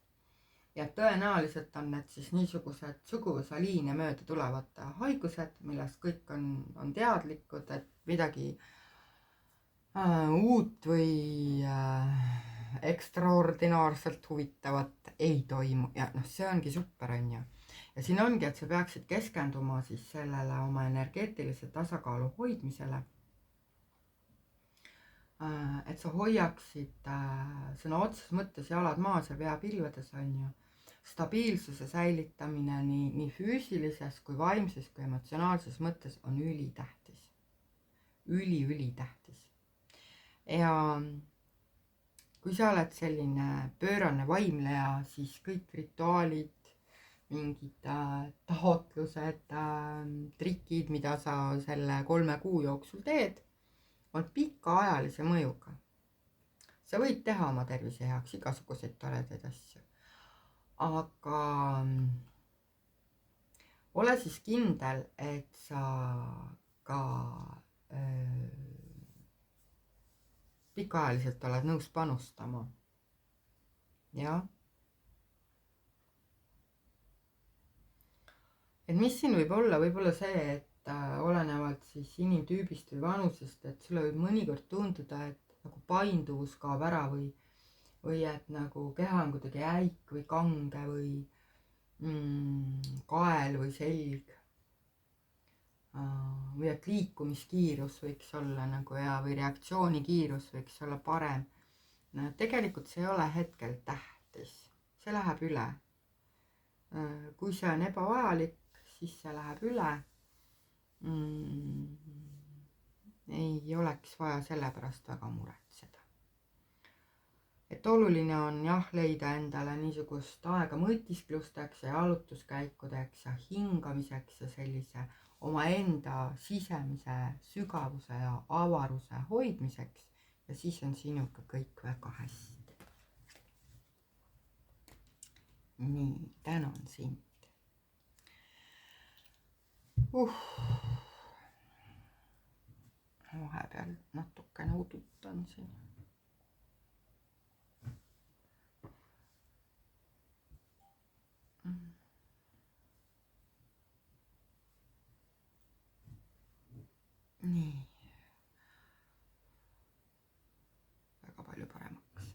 Ja tõenäoliselt on need siis niisugused suguvõsaliine mööda tulevad haigused, millest kõik on teadlikud, et midagi uut või ekstraordinaarselt huvitavat ei toimu. Ja see ongi super, on ju. Ja siin ongi, et sa peaksid keskenduma siis sellele oma energeetilise tasakaalu hoidmisele. Et sa hoiaksid sõna otseses mõttes jalad maas ja pea pilvedes, on ju. Stabiilsuse säilitamine nii füüsilises kui vaimses kui emotsionaalses mõttes on ülitähtis. Ülitähtis. Ja kui sa oled selline pöörane vaimleja, siis kõik rituaalid, mingid taotlused, trikid, mida sa selle 3 kuu jooksul teed, on pikaajalise mõjuga. sa võid teha oma tervise heaks igasuguseid toredaid asju, aga ole siis kindel, et sa ka pikaajaliselt oled nõus panustama. jah. et mis siin võib olla see, et olenevalt siis inimtüübist või vanusest, et sulle võib mõnikord tunduda, et nagu painduvus kaob ära või et nagu keha on kuidagi jäik või kange või kael või selg. või et liikumiskiirus võiks olla nagu hea või reaktsioonikiirus võiks olla parem. no tegelikult see ei ole hetkel tähtis, see läheb üle. kui see on ebavajalik, siis see läheb üle. ei oleks vaja selle pärast väga muretseda. et oluline on jah leida endale niisugust aega mõtisklusteks ja jalutuskäikudeks ja hingamiseks ja sellise omaenda sisemise sügavuse ja avaruse hoidmiseks ja siis on sinuga kõik väga hästi. nii, tänan sind. vahepeal natukene udutan siin. nii. väga palju paremaks.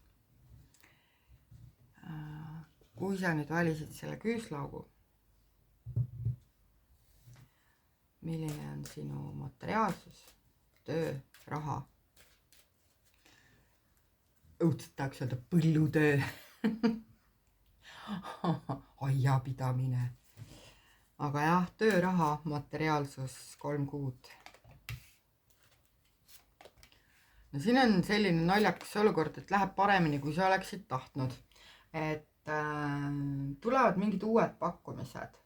kui sa nüüd valisid selle küüslaugu, milline on sinu materiaalsus, töö, raha? õudselt tahaks öelda põllutöö. aiapidamine. aga jah, töö, raha, materiaalsus, 3 kuud. no siin on selline naljakas olukord, et läheb paremini, kui sa oleksid tahtnud. et tulevad mingid uued pakkumised.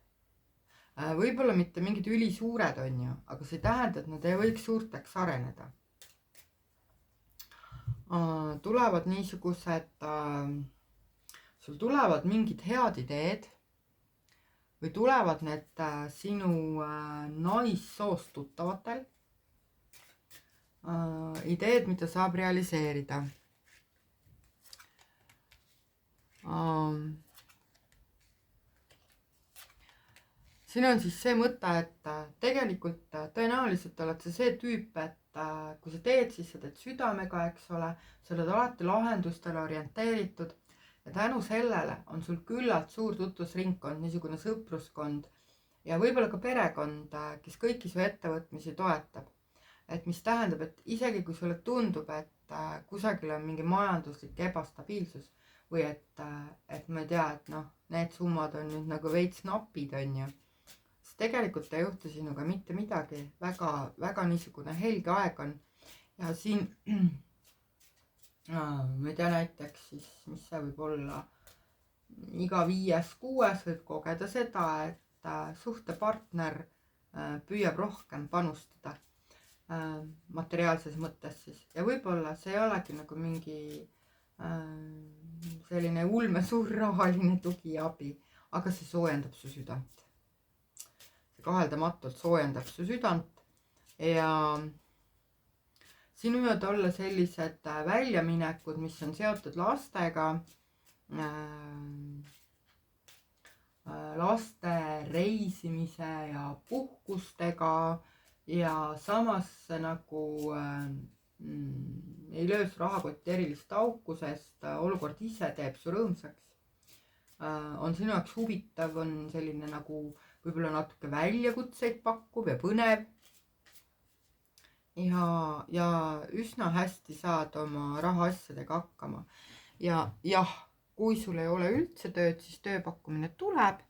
võib-olla mitte mingid ülisuured on ju, aga see ei tähenda, et nad ei võiks suurteks areneda. tulevad niisugused, sul tulevad mingid head ideed või tulevad need sinu naissoost tuttavatel ideed, mida saab realiseerida. siin on siis see mõte, et tegelikult tõenäoliselt oled sa see tüüp, et kui sa teed, siis sa teed südamega, eks ole, sa oled alati lahendustele orienteeritud ja tänu sellele on sul küllalt suur tutvusringkond, niisugune sõpruskond ja võib-olla ka perekond, kes kõiki su ettevõtmisi toetab. et mis tähendab, et isegi kui sulle tundub, et kusagil on mingi majanduslik ebastabiilsus või et ma ei tea, et noh, need summad on nüüd nagu veits napid, on ju, siis tegelikult ei juhtu sinuga mitte midagi, väga niisugune helge aeg on ja siin ma ei tea, näiteks siis, mis see võib olla, iga 5-6 võib kogeda seda, et suhtepartner püüab rohkem panustada materiaalses mõttes siis ja võib-olla see ei olegi nagu mingi selline ulmesuur rahaline tugi ja abi, aga see soojendab su südant. see kaheldamatult soojendab su südant ja siin võivad olla sellised väljaminekud, mis on seotud lastega, laste reisimise ja puhkustega ja samas nagu ei löö su rahakotti erilist auku, sest olukord ise teeb su rõõmsaks. on sinu jaoks huvitav, on selline nagu võib-olla natuke väljakutseid pakkuv ja põnev. ja üsna hästi saad oma rahaasjadega hakkama. ja jah, kui sul ei ole üldse tööd, siis tööpakkumine tuleb.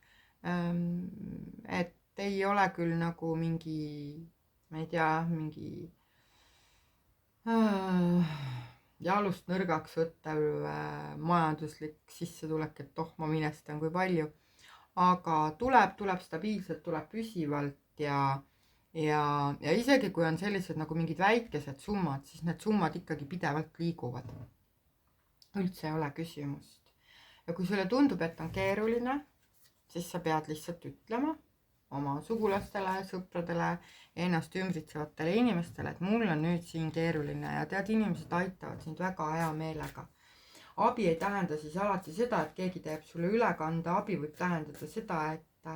et ei ole küll nagu mingi, ma ei tea, mingi jalust nõrgaks võttev majanduslik sissetulek, et ma minestan kui palju, aga tuleb stabiilselt, tuleb püsivalt ja isegi kui on sellised nagu mingid väikesed summad, siis need summad ikkagi pidevalt liiguvad. Üldse ei ole küsimust. Ja kui sulle tundub, et on keeruline, siis sa pead lihtsalt ütlema oma sugulastele, sõpradele, ennast ümbritsevatele inimestele, et mul on nüüd siin keeruline ja tead, inimesed aitavad sind väga hea meelega. Abi ei tähenda siis alati seda, et keegi teeb sulle ülekande, abi võib tähendada seda, et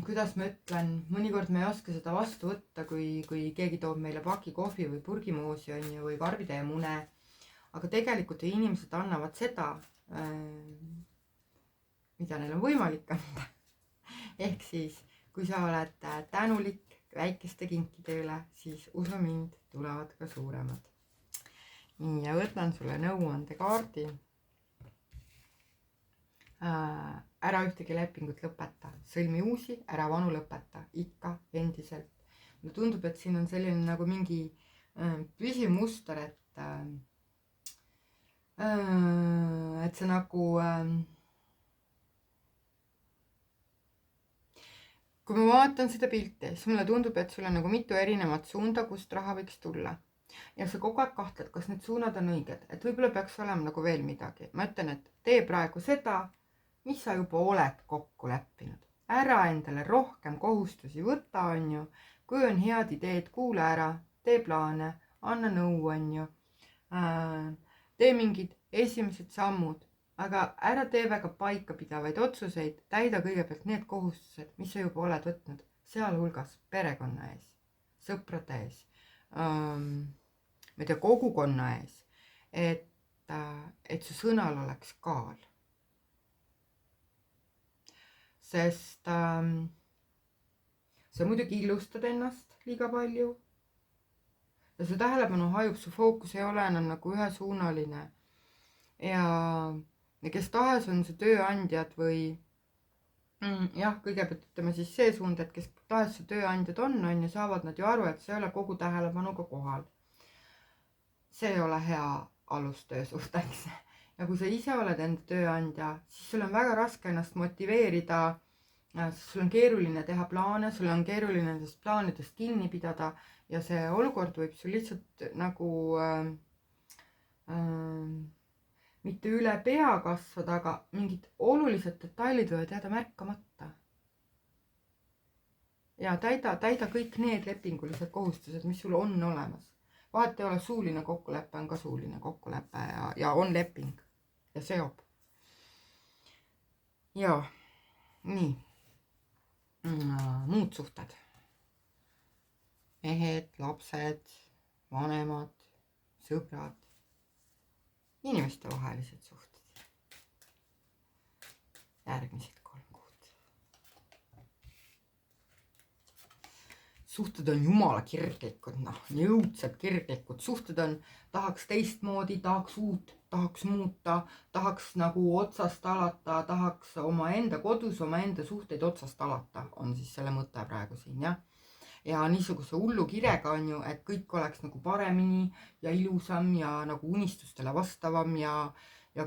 kuidas ma ütlen, mõnikord me ei oska seda vastu võtta, kui keegi toob meile paki kohvi või purgimoosi on ju, või karbitäie mune, aga tegelikult inimesed annavad seda, mida neil on võimalik anda. Ehk siis, kui sa oled tänulik väikeste kinkide üle, siis usu mind, tulevad ka suuremad. Nii, ja võtan sulle nõuandekaardi. Ära ühtegi lepingut lõpeta, sõlmi uusi, ära vanu lõpeta, ikka endiselt. Mulle tundub, et siin on selline nagu mingi püsiv muster, et see nagu kui ma vaatan seda pilti, siis mulle tundub, et sul on nagu mitu erinevat suunda, kust raha võiks tulla. Ja sa kogu aeg kahtled, kas need suunad on õiged, et võib-olla peaks olema nagu veel midagi. Ma ütlen, et tee praegu seda, mis sa juba oled kokku leppinud. Ära endale rohkem kohustusi võtta, on ju. Kui on head ideed, kuule ära, tee plaane, anna nõu, on ju. Tee mingid esimesed sammud. Aga ära tee väga paikapidavaid otsuseid, täida kõigepealt need kohustused, mis sa juba oled võtnud, sealhulgas perekonna ees, sõprade ees, kogukonna ees, et su sõnal oleks kaal. Sest sa muidugi illustad ennast liiga palju ja su tähelepanu hajub, su fookus ei ole enam nagu ühesuunaline ja kes tahes on su tööandjad või kõigepealt ütleme siis see suund, et kes tahes su tööandjad on ju, saavad nad ju aru, et see ei ole kogu tähelepanuga kohal. See ei ole hea alus töösuhteks. Ja kui sa ise oled enda tööandja, siis sul on väga raske ennast motiveerida, sul on keeruline teha plaane, sul on keeruline nendest plaanidest kinni pidada ja see olukord võib sul lihtsalt nagu mitte üle pea kasvada, aga mingid olulised detailid võivad jääda märkamata. Ja täida kõik need lepingulised kohustused, mis sul on olemas. Vahet ei ole, suuline kokkulepe on ka suuline kokkulepe ja on leping ja seob. Ja nii. Muud suhted. Mehed, lapsed, vanemad, sõbrad. Inimeste vahelised suhted. Järgmised 3 kuud. Suhted on jumala kirglikud, jõudsad kirglikud. Suhted on, tahaks teistmoodi, tahaks uut, tahaks muuta, tahaks nagu otsast alata, tahaks oma enda kodus, oma enda suhteid otsast alata, on siis selle mõte praegu siin, jah. Ja niisuguse hullu kirega on ju, et kõik oleks nagu paremini ja ilusam ja nagu unistustele vastavam ja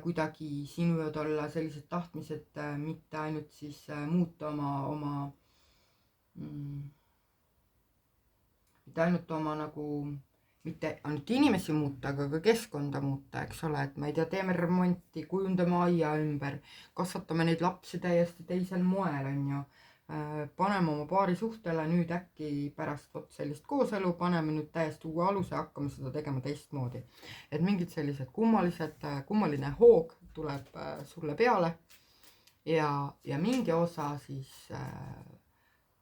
kuidagi siin võivad olla sellised tahtmised mitte ainult siis muuta mitte ainult inimesi muuta, aga ka keskkonda muuta, eks ole, et ma ei tea, teeme remonti, kujundame aia ümber, kasvatame neid lapsi täiesti teisel moel, on ju. Paneme oma paari suhtele nüüd äkki pärast sellist kooselu, paneme nüüd täiesti uue aluse, hakkame seda tegema teistmoodi. Et mingid sellised kummaline hoog tuleb sulle peale ja mingi osa siis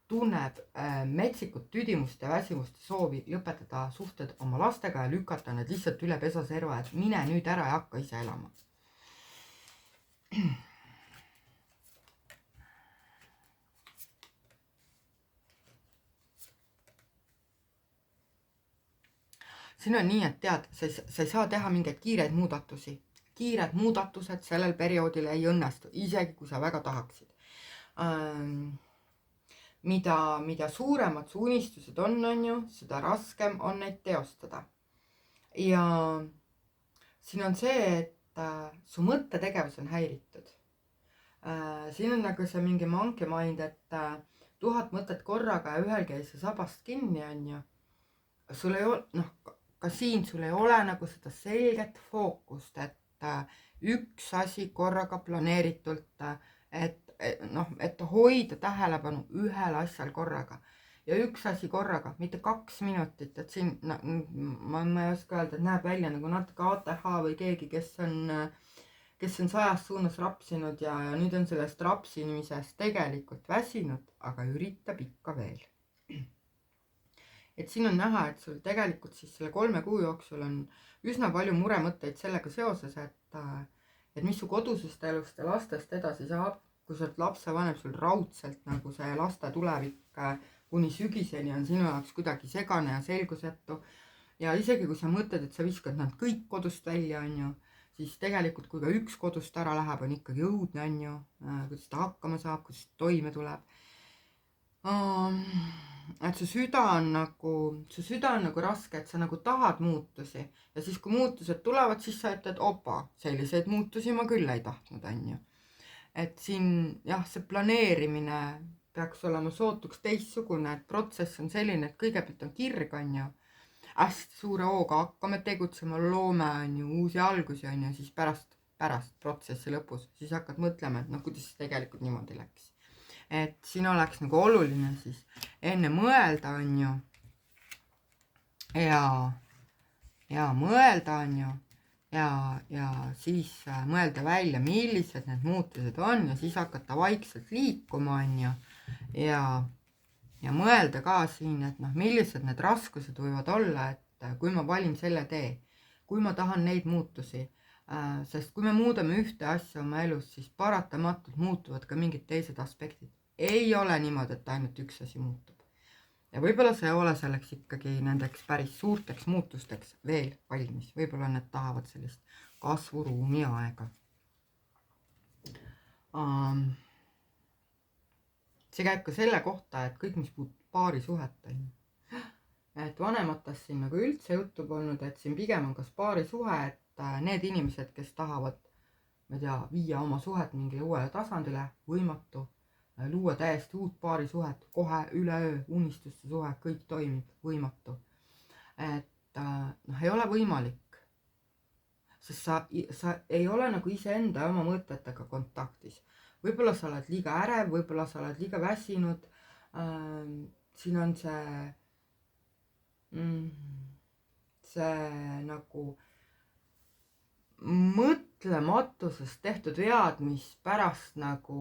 tunneb metsikut tüdimust ja väsimust ja soovi lõpetada suhted oma lastega ja lükata need lihtsalt üle pesaserva, et mine nüüd ära ja hakka ise elama. Siin on nii, et tead, sa ei saa teha mingeid kiireid muudatusi. Kiired muudatused sellel perioodil ei õnnestu, isegi kui sa väga tahaksid. Mida suuremad su unistused on ju, seda raskem on neid teostada. ja siin on see, et su mõttetegevus on häiritud. Siin on nagu see mingi monkey mind, et 1000 mõtet korraga ja ühelgi ei saa sabast kinni, on ju. Sul ei ole, noh, ka siin sul ei ole nagu seda selget fookust, et üks asi korraga planeeritult, et hoida tähelepanu ühel asjal korraga ja üks asi korraga, mitte 2 minutit, et siin ma ei oska öelda, et näeb välja nagu natuke ATH või keegi, kes on 100 suunas rapsinud ja nüüd on sellest rapsimisest tegelikult väsinud, aga üritab ikka veel. Et siin on näha, et sul tegelikult siis selle 3 kuu jooksul on üsna palju muremõtteid sellega seoses, et mis su kodusest elust ja lastest edasi saab, kui sa oled lapsevanem, sul raudselt nagu see laste tulevik kuni sügiseni on sinu jaoks kuidagi segane ja selgusetu. Ja isegi kui sa mõtled, et sa viskad nad kõik kodust välja, on ju, siis tegelikult kui ka üks kodust ära läheb, on ikkagi õudne, on ju, kuidas ta hakkama saab, kuidas toime tuleb. Et su süda on nagu raske, et sa nagu tahad muutusi ja siis kui muutused tulevad, siis sa ütled, opa, selliseid muutusi ma küll ei tahtnud, on ju. Et siin jah, see planeerimine peaks olema sootuks teistsugune, et protsess on selline, et kõigepealt on kirg, on ju, hästi suure hooga hakkame tegutsema, loome, on ju, uusi algusi, on ju, siis pärast protsessi lõpus, siis hakkad mõtlema, et noh, kuidas see tegelikult niimoodi läks. Et siin oleks nagu oluline siis enne mõelda, on ju, ja mõelda, on ju, ja siis mõelda välja, millised need muutused on ja siis hakata vaikselt liikuma, on ju, ja mõelda ka siin, et noh, millised need raskused võivad olla, et kui ma valin selle tee, kui ma tahan neid muutusi, sest kui me muudame ühte asja oma elus, siis paratamatult muutuvad ka mingid teised aspektid. Ei ole niimoodi, et ainult üks asi muutub. Ja võib-olla sa ei ole selleks ikkagi nendeks päris suurteks muutusteks veel valmis. Võib-olla need tahavad sellist kasvuruumi aega. See käib ka selle kohta, et kõik, mis puutub paari suhet, on. Et vanematest siin nagu üldse juttu polnud, et siin pigem on kas paari suhe, et need inimesed, kes tahavad, ma ei tea, viia oma suhet mingile uuele tasandile, võimatu. Luua täiesti uut paari suhet, kohe üleöö, unistuste suhe, kõik toimib, võimatu. Et noh, ei ole võimalik. Sest sa ei ole nagu iseenda ja oma mõtetega kontaktis. Võib-olla sa oled liiga ärev, võib-olla sa oled liiga väsinud. Siin on see nagu mõtlematusest tehtud vead, mis pärast nagu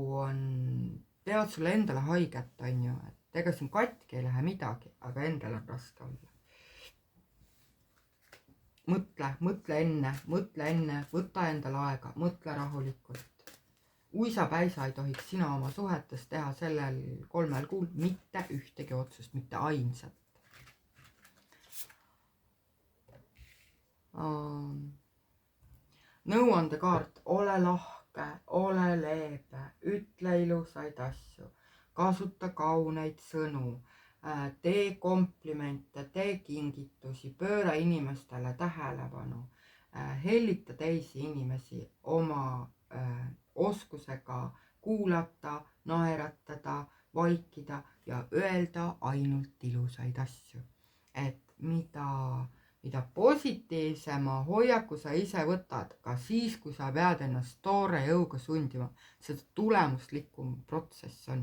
teevad sulle endale haiget, on ju, et ega siin katki ei lähe midagi, aga endal on raske olla. Mõtle enne, võta endale aega, mõtle rahulikult. Uisapäisa ei tohiks sina oma suhetes teha sellel 3 kuul mitte ühtegi otsust, mitte ainsat. Nõuandekaart, ole lahke, ole leebe, ütle ilusaid asju, kasuta kauneid sõnu, tee komplimente, tee kingitusi, pööra inimestele tähelepanu, hellita teisi inimesi oma oskusega kuulata, naeratada, vaikida ja öelda ainult ilusaid asju. Et mida positiivsema hoiaku sa ise võtad, ka siis, kui sa pead ennast toore jõuga sundima, seda tulemuslikum protsess on.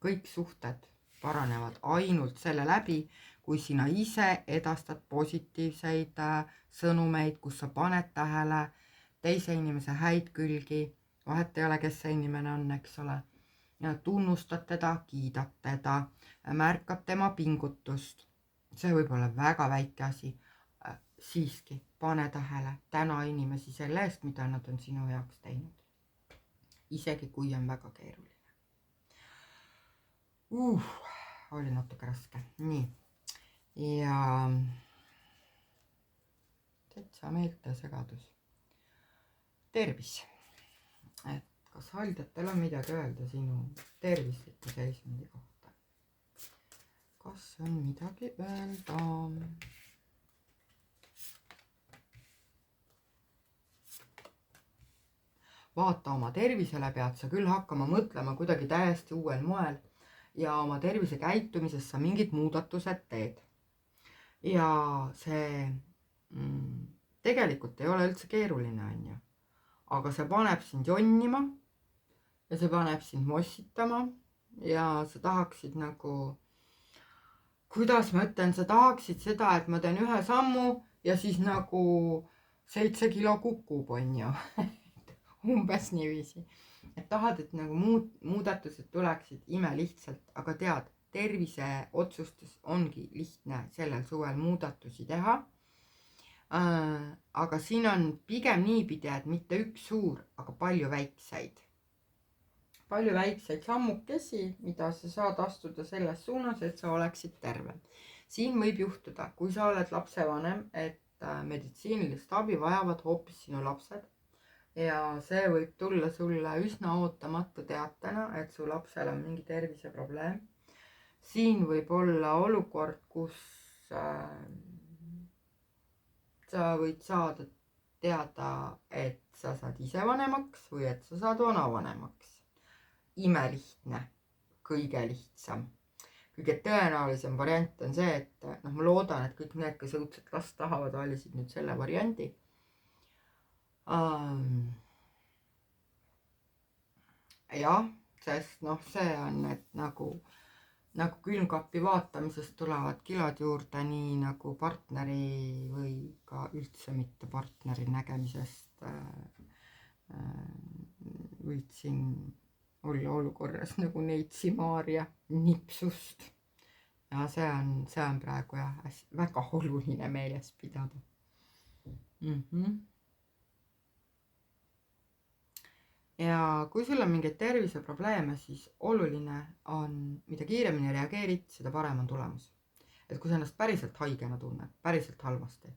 Kõik suhted paranevad ainult selle läbi, kui sina ise edastad positiivseid sõnumeid, kus sa paned tähele teise inimese häid külgi, vahet ei ole, kes see inimene on, eks ole, ja tunnustad teda, kiidad teda, märkad tema pingutust. See võib olla väga väike asi. Siiski, pane tähele, täna inimesi selle eest, mida nad on sinu jaoks teinud. Isegi kui on väga keeruline. Oli natuke raske. Nii. Ja täitsa meeltesegadus. Tervis. Et kas haldajatel on midagi öelda sinu tervisliku seisundi kohta? Kas on midagi öelda? vaata, oma tervisele pead sa küll hakkama mõtlema kuidagi täiesti uuel moel ja oma tervisekäitumises sa mingid muudatused teed. ja see tegelikult ei ole üldse keeruline, on ju. Aga see paneb sind jonnima ja see paneb sind mossitama ja sa tahaksid nagu, kuidas ma ütlen, sa tahaksid seda, et ma teen ühe sammu ja siis nagu 7 kilo kukub, on ju. Umbes niiviisi. Et tahad, et nagu muudatused tuleksid imelihtsalt, aga tead, tervise otsustus ongi lihtne sellel suvel muudatusi teha. Aga siin on pigem niipidi, et mitte üks suur, aga palju väikseid sammukesi, mida sa saad astuda selles suunas, et sa oleksid terve. Siin võib juhtuda, kui sa oled lapsevanem, et meditsiinilist abi vajavad hoopis sinu lapsed ja see võib tulla sulle üsna ootamatu teatena, et su lapsel on mingi terviseprobleem. Siin võib olla olukord, kus sa võid saada teada, et sa saad ise vanemaks või et sa saad vanavanemaks. Imelihtne, kõige lihtsam. Kõige tõenäolisem variant on see, et ma loodan, et kõik need, kes õudset last tahavad, valisid nüüd selle variandi. Jah, sest see on, et nagu külmkapi vaatamisest tulevad kilod juurde, nii nagu partneri või ka üldse mitte partneri nägemisest võid siin olla olukorras nagu Neitsi Maarja nipsust. Ja see on praegu jah väga oluline meeles pidada. Ja kui sul on mingeid terviseprobleeme, siis oluline on, mida kiiremini reageerid, seda parem on tulemus. Et kui sa ennast päriselt haigena tunned, päriselt halvasti,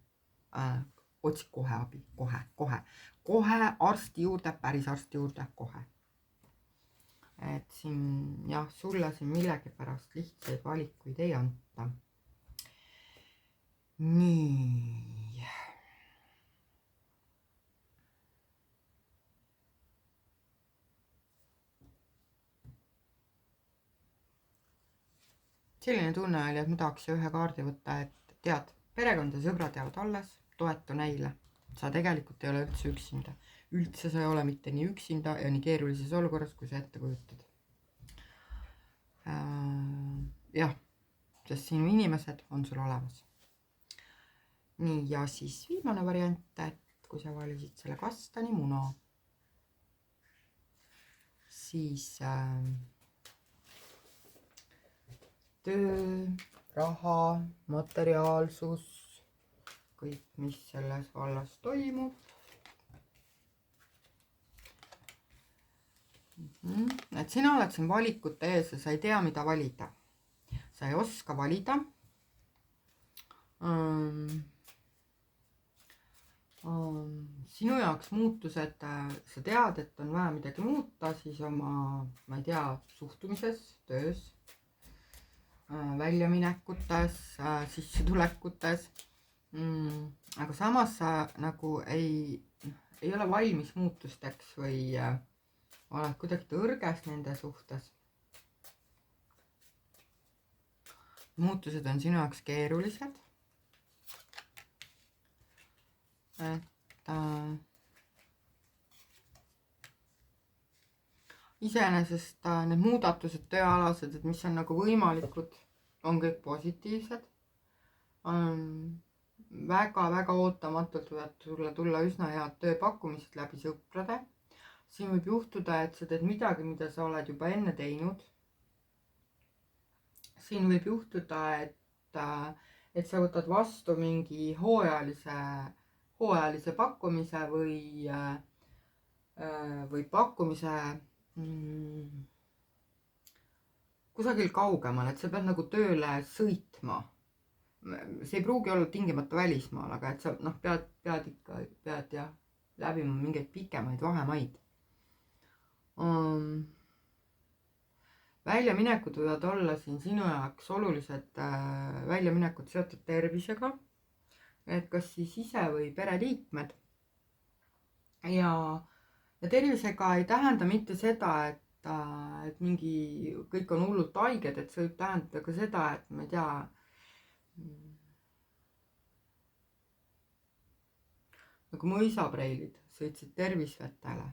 otsi kohe abi, kohe arsti juurde, päris arsti juurde, kohe. Et siin jah, sulle siin millegipärast lihtsaid valikuid ei anta. Nii. Selline tunne oli, et ma tahaks ühe kaardi võtta, et tead, perekond ja sõbrad jäävad alles, toetu neile. Sa tegelikult ei ole üldse üksinda. Üldse sa ei ole mitte nii üksinda ja nii keerulises olukorras, kui sa ette kujutad. Jah, sest sinu inimesed on sul olemas. Nii, ja siis viimane variant, et kui sa valisid selle kastani muna, siis töö, raha, materiaalsus, kõik, mis selles vallas toimub. Et sina oled siin valikute ees ja sa ei tea, mida valida. Sa ei oska valida. Sinu jaoks muutused, sa tead, et on vaja midagi muuta, siis oma, ma ei tea, suhtumises, töös, väljaminekutes, sissetulekutes. Aga samas sa nagu ei ole valmis muutusteks või oled kuidagi tõrges nende suhtes. Muutused on sinu jaoks keerulised. Et iseenesest need muudatused tööalased, et mis on nagu võimalikud, on kõik positiivsed. Väga-väga ootamatult võivad sulle tulla üsna head tööpakkumised läbi sõprade. Siin võib juhtuda, et sa teed midagi, mida sa oled juba enne teinud. Siin võib juhtuda, et sa võtad vastu mingi hooajalise pakkumise või pakkumise kusagil kaugemal, et sa pead nagu tööle sõitma. See ei pruugi olla tingimata välismaal, aga et sa pead läbima mingeid pikemaid vahemaid. Väljaminekud võivad olla siin sinu jaoks olulised väljaminekud seotud tervisega, et kas siis ise või pereliikmed. Ja ja tervisega ei tähenda mitte seda, et mingi, kõik on hullult haiged, et see võib tähendada ka seda, et ma ei tea, nagu mõisapreilid sõitsid tervisvetele.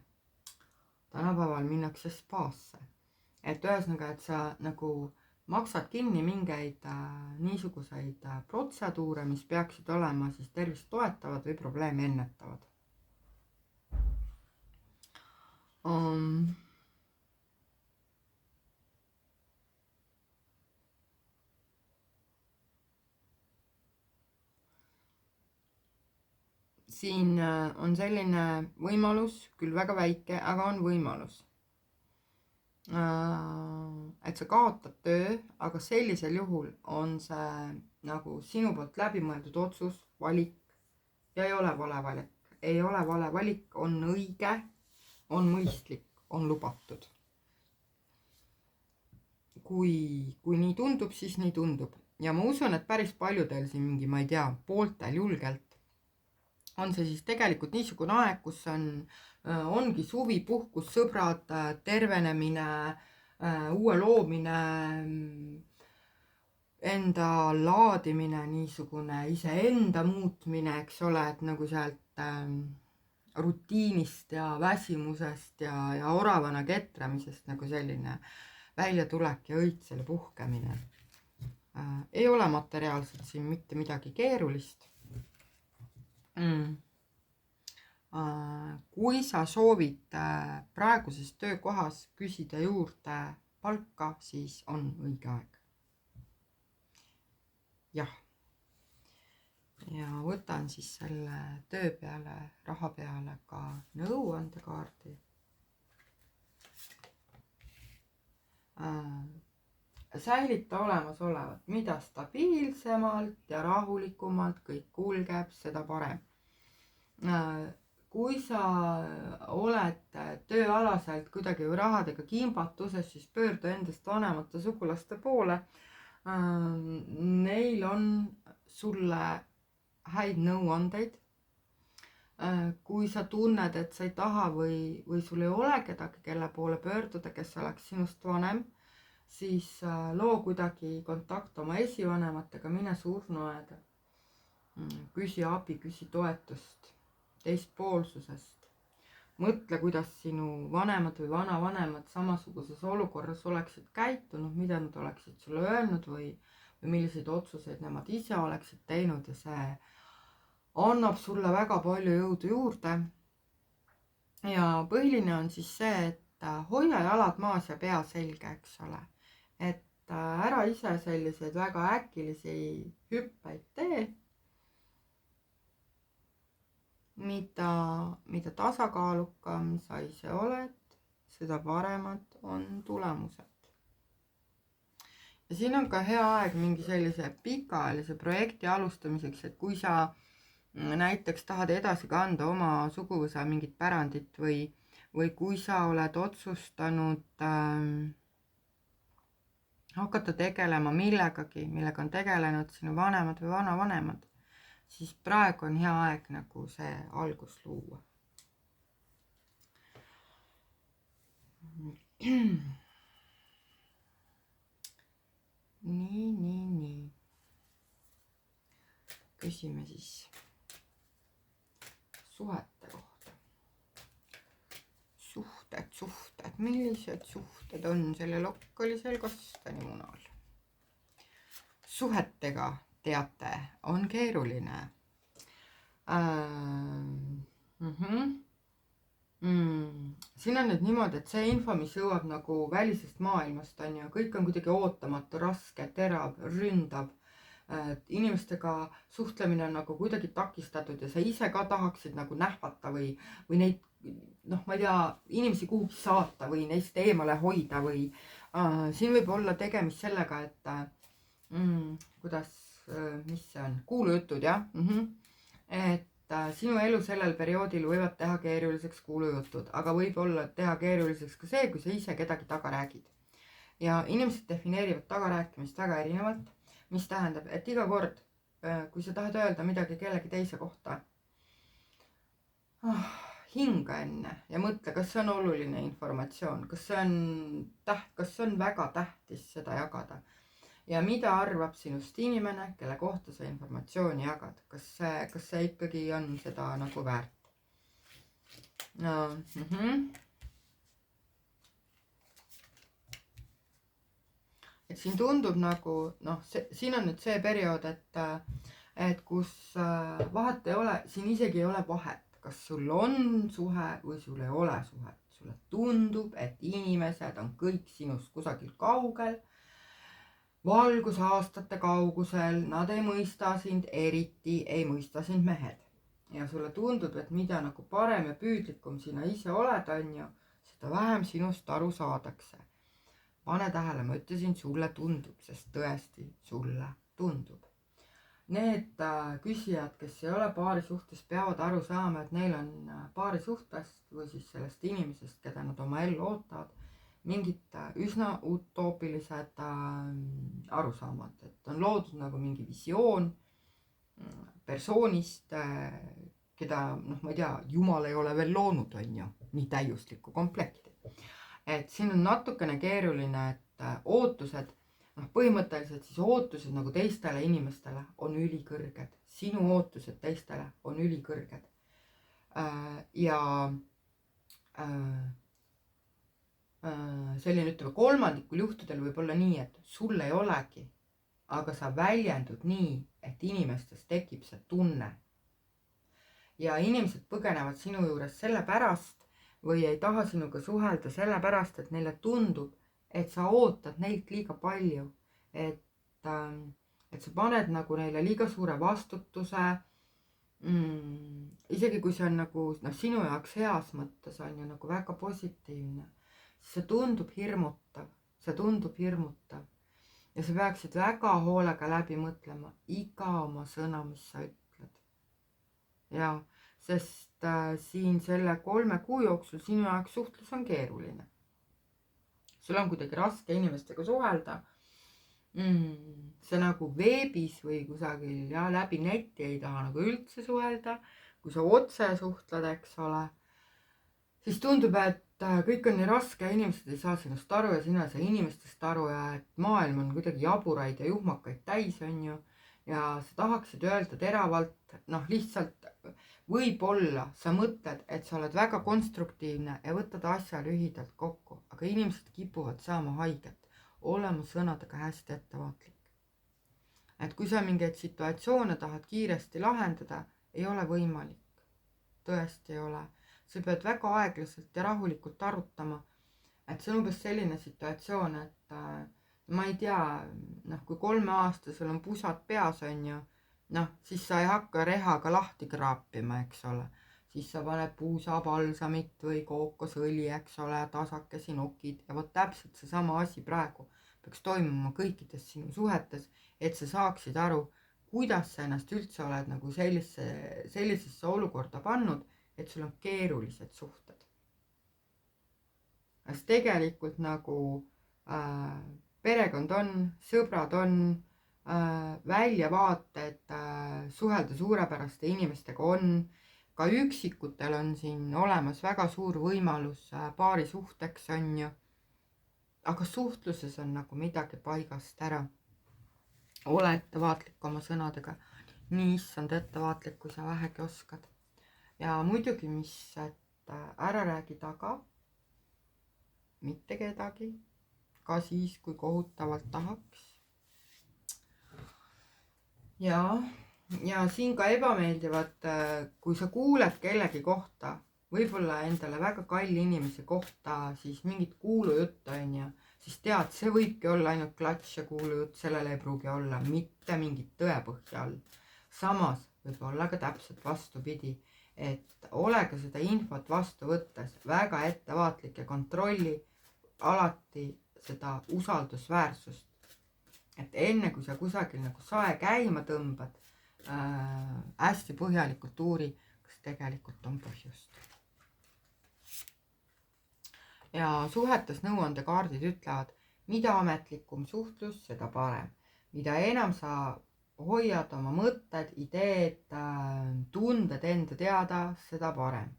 Tänapäeval minnakse spaasse. Et ühesõnaga, et sa nagu maksad kinni mingeid niisuguseid protseduure, mis peaksid olema siis tervist toetavad või probleemi ennetavad. Siin on selline võimalus, küll väga väike, aga on võimalus, et sa kaotad töö, aga sellisel juhul on see nagu sinu poolt läbimõeldud otsus, valik ja ei ole vale valik. Ei ole vale valik, on õige, on mõistlik, on lubatud. Kui nii tundub, siis nii tundub. Ja ma usun, et päris paljudel siin mingi, ma ei tea, pooltel julgelt on see siis tegelikult niisugune aeg, kus ongi suvi, puhkus, sõbrad, tervenemine, uue loomine, enda laadimine, niisugune iseenda muutmine, eks ole, et nagu sealt rutiinist ja väsimusest ja oravana ketramisest nagu selline väljatulek ja õitsele puhkemine. Ei ole materiaalselt siin mitte midagi keerulist. Kui sa soovid praeguses töökohas küsida juurde palka, siis on õige aeg. Jah. Ja võtan siis selle töö peale, raha peale ka nõuandekaardi. Säilita olemasolevat, mida stabiilsemalt ja rahulikumalt kõik kulgeb, seda parem. Kui sa oled tööalaselt kuidagi või rahadega kimbatuses, siis pöördu endast vanemate sugulaste poole. Neil on sulle häid nõuandeid. Kui sa tunned, et sa ei taha või sul ei ole kedagi, kelle poole pöörduda, kes oleks sinust vanem, siis loo kuidagi kontakt oma esivanematega, mine surnuaeda. Küsi abi, küsi toetust teispoolsusest. Mõtle, kuidas sinu vanemad või vanavanemad samasuguses olukorras oleksid käitunud, mida nad oleksid sulle öelnud või milliseid otsuseid nemad ise oleksid teinud ja see annab sulle väga palju jõudu juurde. Ja põhiline on siis see, et hoia jalad maas ja pea selge, eks ole. Et ära ise selliseid väga äkilisi hüppeid tee. Mida tasakaalukam sa ise oled, seda paremad on tulemused. Ja siin on ka hea aeg mingi sellise pikaajalise projekti alustamiseks, et kui sa näiteks tahad edasi kanda oma suguvõsa mingit pärandit või kui sa oled otsustanud hakata tegelema millegagi, millega on tegelenud sinu vanemad või vanavanemad, siis praegu on hea aeg nagu see algus luua. Nii. Küsime siis suhete kohta. Suhted. Millised suhted on sellel okkalisel kastanimunal? Suhetega, teate, on keeruline. Siin on nüüd niimoodi, et see info, mis jõuab nagu välisest maailmast, on ju, kõik on kuidagi ootamatu, raske, terav, ründav. Inimestega suhtlemine on nagu kuidagi takistatud ja sa ise ka tahaksid nagu nähvata või neid, ma ei tea, inimesi kuhugi saata või neist eemale hoida või siin võib olla tegemist sellega, et mis see on, kuulujutud, jah. Et sinu elu sellel perioodil võivad teha keeruliseks kuulujutud, aga võib olla teha keeruliseks ka see, kui sa ise kedagi taga räägid. Ja inimesed defineerivad tagarääkimist väga erinevalt, mis tähendab, et iga kord, kui sa tahad öelda midagi kellegi teise kohta hinga enne ja mõtle, kas see on oluline informatsioon, kas see on väga tähtis seda jagada. Ja mida arvab sinust inimene, kelle kohta sa informatsiooni jagad, kas see ikkagi on seda nagu väärt? No, et siin tundub nagu, noh, siin on nüüd see periood, et kus vahet ei ole, siin isegi ei ole vahet, kas sul on suhe või sul ei ole suhet. Sulle tundub, et inimesed on kõik sinust kusagil kaugel, valgusaastate kaugusel, nad ei mõista sind, eriti ei mõista sind mehed. Ja sulle tundub, et mida nagu parem ja püüdlikum sina ise oled, on ju, seda vähem sinust aru saadakse. Pane tähele, ma ütlesin, sulle tundub, sest tõesti sulle tundub. Need küsijad, kes ei ole paarisuhtes, peavad aru saama, et neil on paarisuhtest või siis sellest inimesest, keda nad oma ellu ootavad, mingid üsna utoopilised arusaamad, et on loodud nagu mingi visioon persoonist, keda, noh, ma ei tea, Jumal ei ole veel loonud, on ju, nii täiuslikku komplekti. Et siin on natukene keeruline, et ootused, noh, põhimõtteliselt siis ootused nagu teistele inimestele on ülikõrged. Sinu ootused teistele on ülikõrged. Selline, ütleme, kolmandikul juhtudel võib olla nii, et sul ei olegi, aga sa väljendud nii, et inimestes tekib see tunne. Ja inimesed põgenevad sinu juures sellepärast või ei taha sinuga suhelda sellepärast, et neile tundub, et sa ootad neilt liiga palju. Et sa paned nagu neile liiga suure vastutuse. Isegi kui see on nagu, noh, sinu jaoks heas mõttes on ju nagu väga positiivne. See tundub hirmutav. Ja sa peaksid väga hoolega läbi mõtlema iga oma sõna, mis sa ütled. Ja, sest siin selle 3 kuu jooksul sinu jaoks suhtlus on keeruline. Sul on kuidagi raske inimestega suhelda. See nagu veebis või kusagil ja läbi neti ei taha nagu üldse suhelda. Kui sa otse suhtled, eks ole, siis tundub, et kõik on nii raske ja inimesed ei saa sinust aru ja sina ei saa inimestest aru ja et maailm on kuidagi jaburaid ja juhmakaid täis, on ju. Ja sa tahaksid öelda teravalt, noh, lihtsalt võib-olla sa mõtled, et sa oled väga konstruktiivne ja võtad asja lühidalt kokku, aga inimesed kipuvad saama haiget. Ole oma sõnadega hästi ettevaatlik. Et kui sa mingeid situatsioone tahad kiiresti lahendada, ei ole võimalik. Tõesti ei ole. Sa pead väga aeglaselt ja rahulikult arutama, et see on umbes selline situatsioon, et ma ei tea, noh, kui 3-aastasel on pusad peas, on ju, noh, siis sa ei hakka rehaga lahti kraapima, eks ole. Siis sa paned puusapalsamit või kookosõli, eks ole, tasakesi nokid ja vot täpselt seesama asi praegu peaks toimuma kõikides sinu suhetes, et sa saaksid aru, kuidas sa ennast üldse oled nagu sellisesse olukorda pannud, et sul on keerulised suhted. Sest tegelikult nagu perekond on, sõbrad on, väljavaated suhelda suurepäraste inimestega on, ka üksikutel on siin olemas väga suur võimalus paari suhteks, on ju. Aga suhtluses on nagu midagi paigast ära. Ole ettevaatlik oma sõnadega, nii issand ettevaatlik, kui sa vähegi oskad. Ja muidugi, mis, et ära räägi taga, mitte kedagi, ka siis, kui kohutavalt tahaks. Ja siin ka ebameeldivad, kui sa kuuled kellegi kohta, võib-olla endale väga kalli inimese kohta, siis mingit kuulujuttu, on ju, siis tead, see võibki olla ainult klats ja kuulujutt, sellele ei pruugi olla mitte mingit tõepõhja all. Samas võib olla ka täpselt vastupidi, et ole ka seda infot vastu võttes väga ettevaatlik ja kontrolli alati seda usaldusväärsust. Et enne kui sa kusagil nagu sae käima tõmbad, hästi põhjalikult uuri, kas tegelikult on põhjust. Ja suhetes nõuandekaardid ütlevad, mida ametlikum suhtlus, seda parem. Mida enam sa hoiad oma mõtted, ideed, tunded enda teada, seda parem.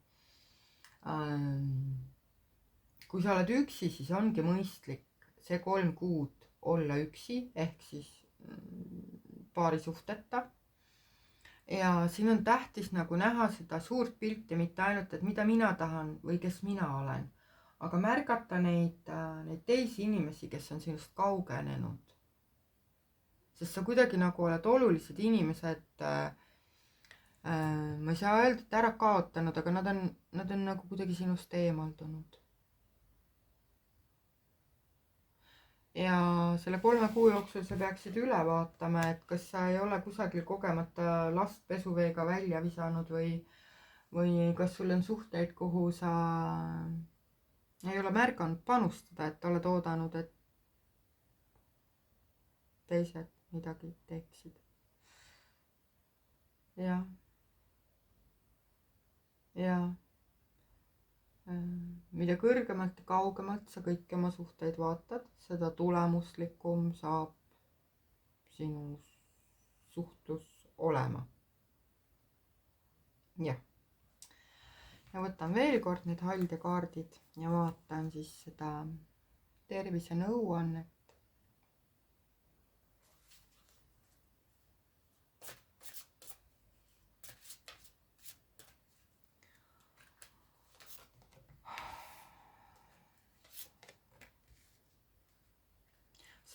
Kui sa oled üksi, siis ongi mõistlik see 3 kuud olla üksi, ehk siis paarisuhteta. Ja siin on tähtis nagu näha seda suurt pilti, mitte ainult, et mida mina tahan või kes mina olen, aga märgata neid teisi inimesi, kes on sinust kaugenenud. Sest sa kuidagi nagu oled olulised inimesed, ma ei saa öelda, et ära kaotanud, aga nad on nagu kuidagi sinust eemaldunud. Ja selle 3 kuu jooksul sa peaksid üle vaatama, et kas sa ei ole kusagil kogemata last pesuveega välja visanud või kas sul on suhteid, kuhu sa ei ole märganud panustada, et oled oodanud, et teised midagi teeksid. Ja mida kõrgemalt ja kaugemalt sa kõiki oma suhteid vaatad, seda tulemuslikum saab sinu suhtlus olema. Jah. Ja võtan veel kord need haldjakaardid ja vaatan siis seda tervisenõuannet.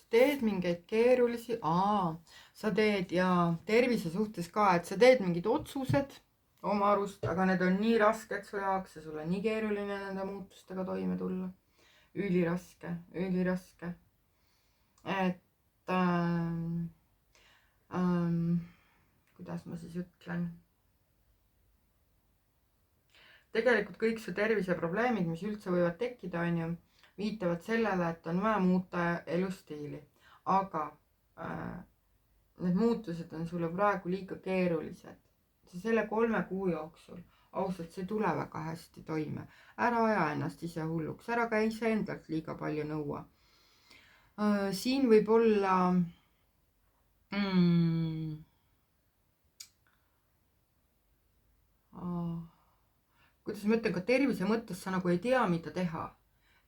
Teed mingeid keerulisi, sa teed ja tervise suhtes ka, et sa teed mingid otsused oma arust, aga need on nii rasked su jaoks ja sul on nii keeruline nende muutustega toime tulla. Üliraske. Et kuidas ma siis ütlen? Tegelikult kõik su terviseprobleemid, mis üldse võivad tekkida, on ju, viitavad sellele, et on vaja muuta elustiili, aga need muutused on sulle praegu liiga keerulised. Sa selle 3 kuu jooksul ausalt, see ei tule väga hästi toime. Ära aja ennast ise hulluks, ära ka iseendalt liiga palju nõua. Siin võib olla kuidas ma ütlen, ka tervise mõttes sa nagu ei tea, mida teha.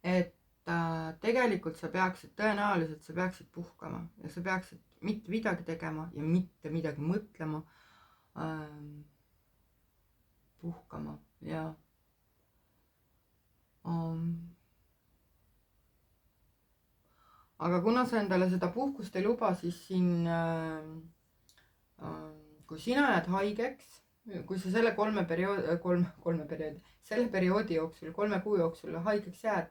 Et tegelikult sa peaksid puhkama ja sa peaksid mitte midagi tegema ja mitte midagi mõtlema. Puhkama ja aga kuna sa endale seda puhkust ei luba, siis siin kui sina jääd haigeks, kui sa selle 3 perioodi jooksul, 3 kuu jooksul haigeks jääd,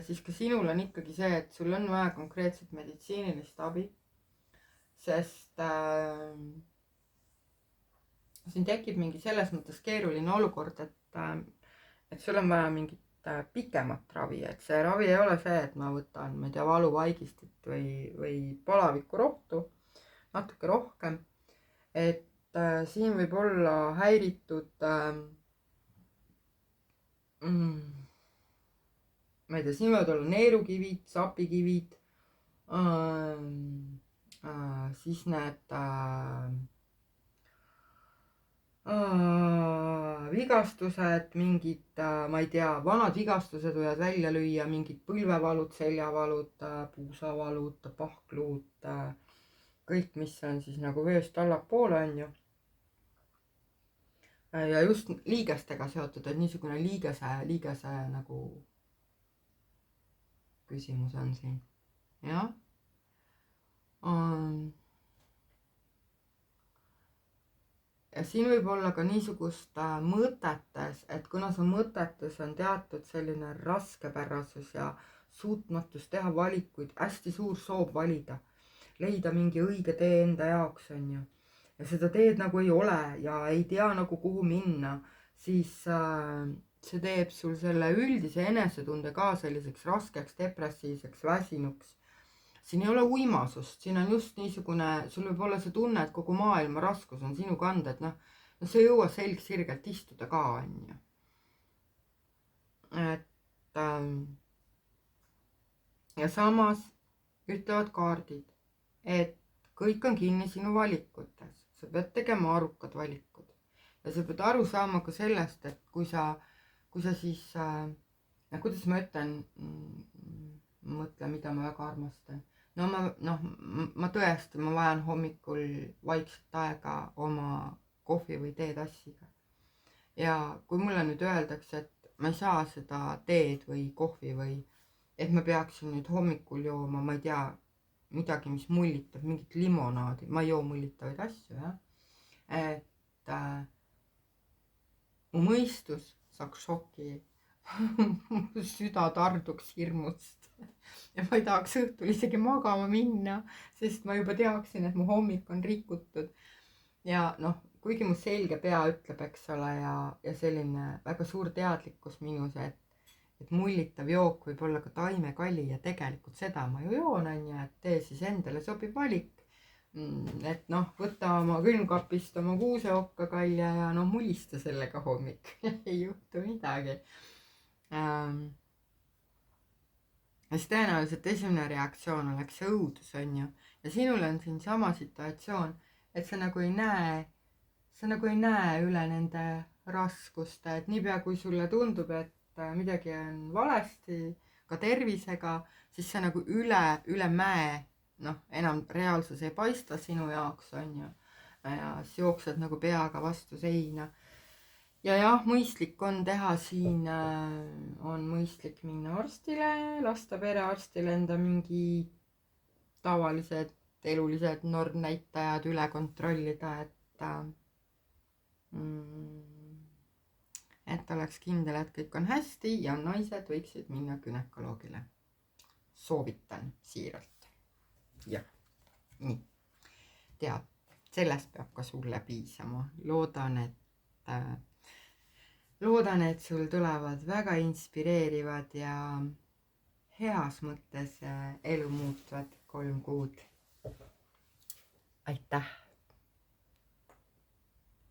siis ka sinul on ikkagi see, et sul on vaja konkreetset meditsiinilist abi, sest siin tekib mingi selles mõttes keeruline olukord, et sul on vaja mingit pikemat ravi, et see ravi ei ole see, et ma võtan, ma ei tea, valuvaigistit või palavikurohtu, natuke rohkem, et siin võib olla häiritud ma ei tea, siin võivad olla neerukivid, sapikivid, siis need vigastused, mingid, ma ei tea, vanad vigastused võivad välja lüüa, mingid põlvevalud, seljavalud, puusavalud, pahkluud, kõik, mis on siis nagu vööst allapoole, on ju. Ja just liigestega seotud, et niisugune liigese nagu küsimus on siin, jah. Ja siin võib olla ka niisugust mõtetes, et kuna su mõtetes on teatud selline raskepärasus ja suutmatus teha valikuid, hästi suur soov valida, leida mingi õige tee enda jaoks, on ju, ja seda teed nagu ei ole ja ei tea nagu kuhu minna, siis see teeb sul selle üldise enesetunde ka selliseks raskeks, depressiivseks, väsinuks. Siin ei ole uimasust, siin on just niisugune, sul võib olla see tunne, et kogu maailma raskus on sinu kanda, et sa ei jõua selg sirgelt istuda ka, on ju. Et ja samas ütlevad kaardid, et kõik on kinni sinu valikutes. Sa pead tegema arukad valikud ja sa pead aru saama ka sellest, et kui sa kui sa siis kuidas ma ütlen, mõtle, mida ma väga armastan. No ma tõesti, ma vajan hommikul vaikset aega oma kohvi või teetassiga. Ja kui mulle nüüd öeldakse, et ma ei saa seda teed või kohvi või et ma peaksin nüüd hommikul jooma, ma ei tea, midagi, mis mullitab, mingit limonaadi, ma ei joo mullitavaid asju, jah. Et mu mõistus saaks šoki mu süda tarduks hirmust ja ma ei tahaks õhtul isegi magama minna, sest ma juba teaksin, et mu hommik on rikutud. Ja noh, kuigi mu selge pea ütleb, eks ole, ja selline väga suur teadlikkus minus, et mullitav jook võib olla ka taimekali ja tegelikult seda ma ju joon, on ju, et tee siis endale sobiv valik. Et noh, võta oma külmkapist oma kuuseokkakalja ja noh, mulista sellega hommik ei juhtu midagi. Ja siis tõenäoliselt esimene reaktsioon oleks õudus, on ju. Ja sinul on siin sama situatsioon, et sa nagu ei näe üle nende raskuste, et niipea kui sulle tundub, et midagi on valesti ka tervisega, siis sa nagu üle mäe, noh, enam reaalsus ei paista sinu jaoks, on ju. Ja siis jooksed nagu peaga vastu seina. Ja jah, mõistlik on teha siin, on mõistlik minna arstile, lasta perearstil enda mingi tavalised elulised normnäitajad üle kontrollida, et oleks kindel, et kõik on hästi ja naised võiksid minna gümnakoloogile. Soovitan siiralt. Jah, nii. Tead, sellest peab ka sulle piisama. Loodan, et sul tulevad väga inspireerivad ja heas mõttes elu muutvad 3 kuud. Aitäh!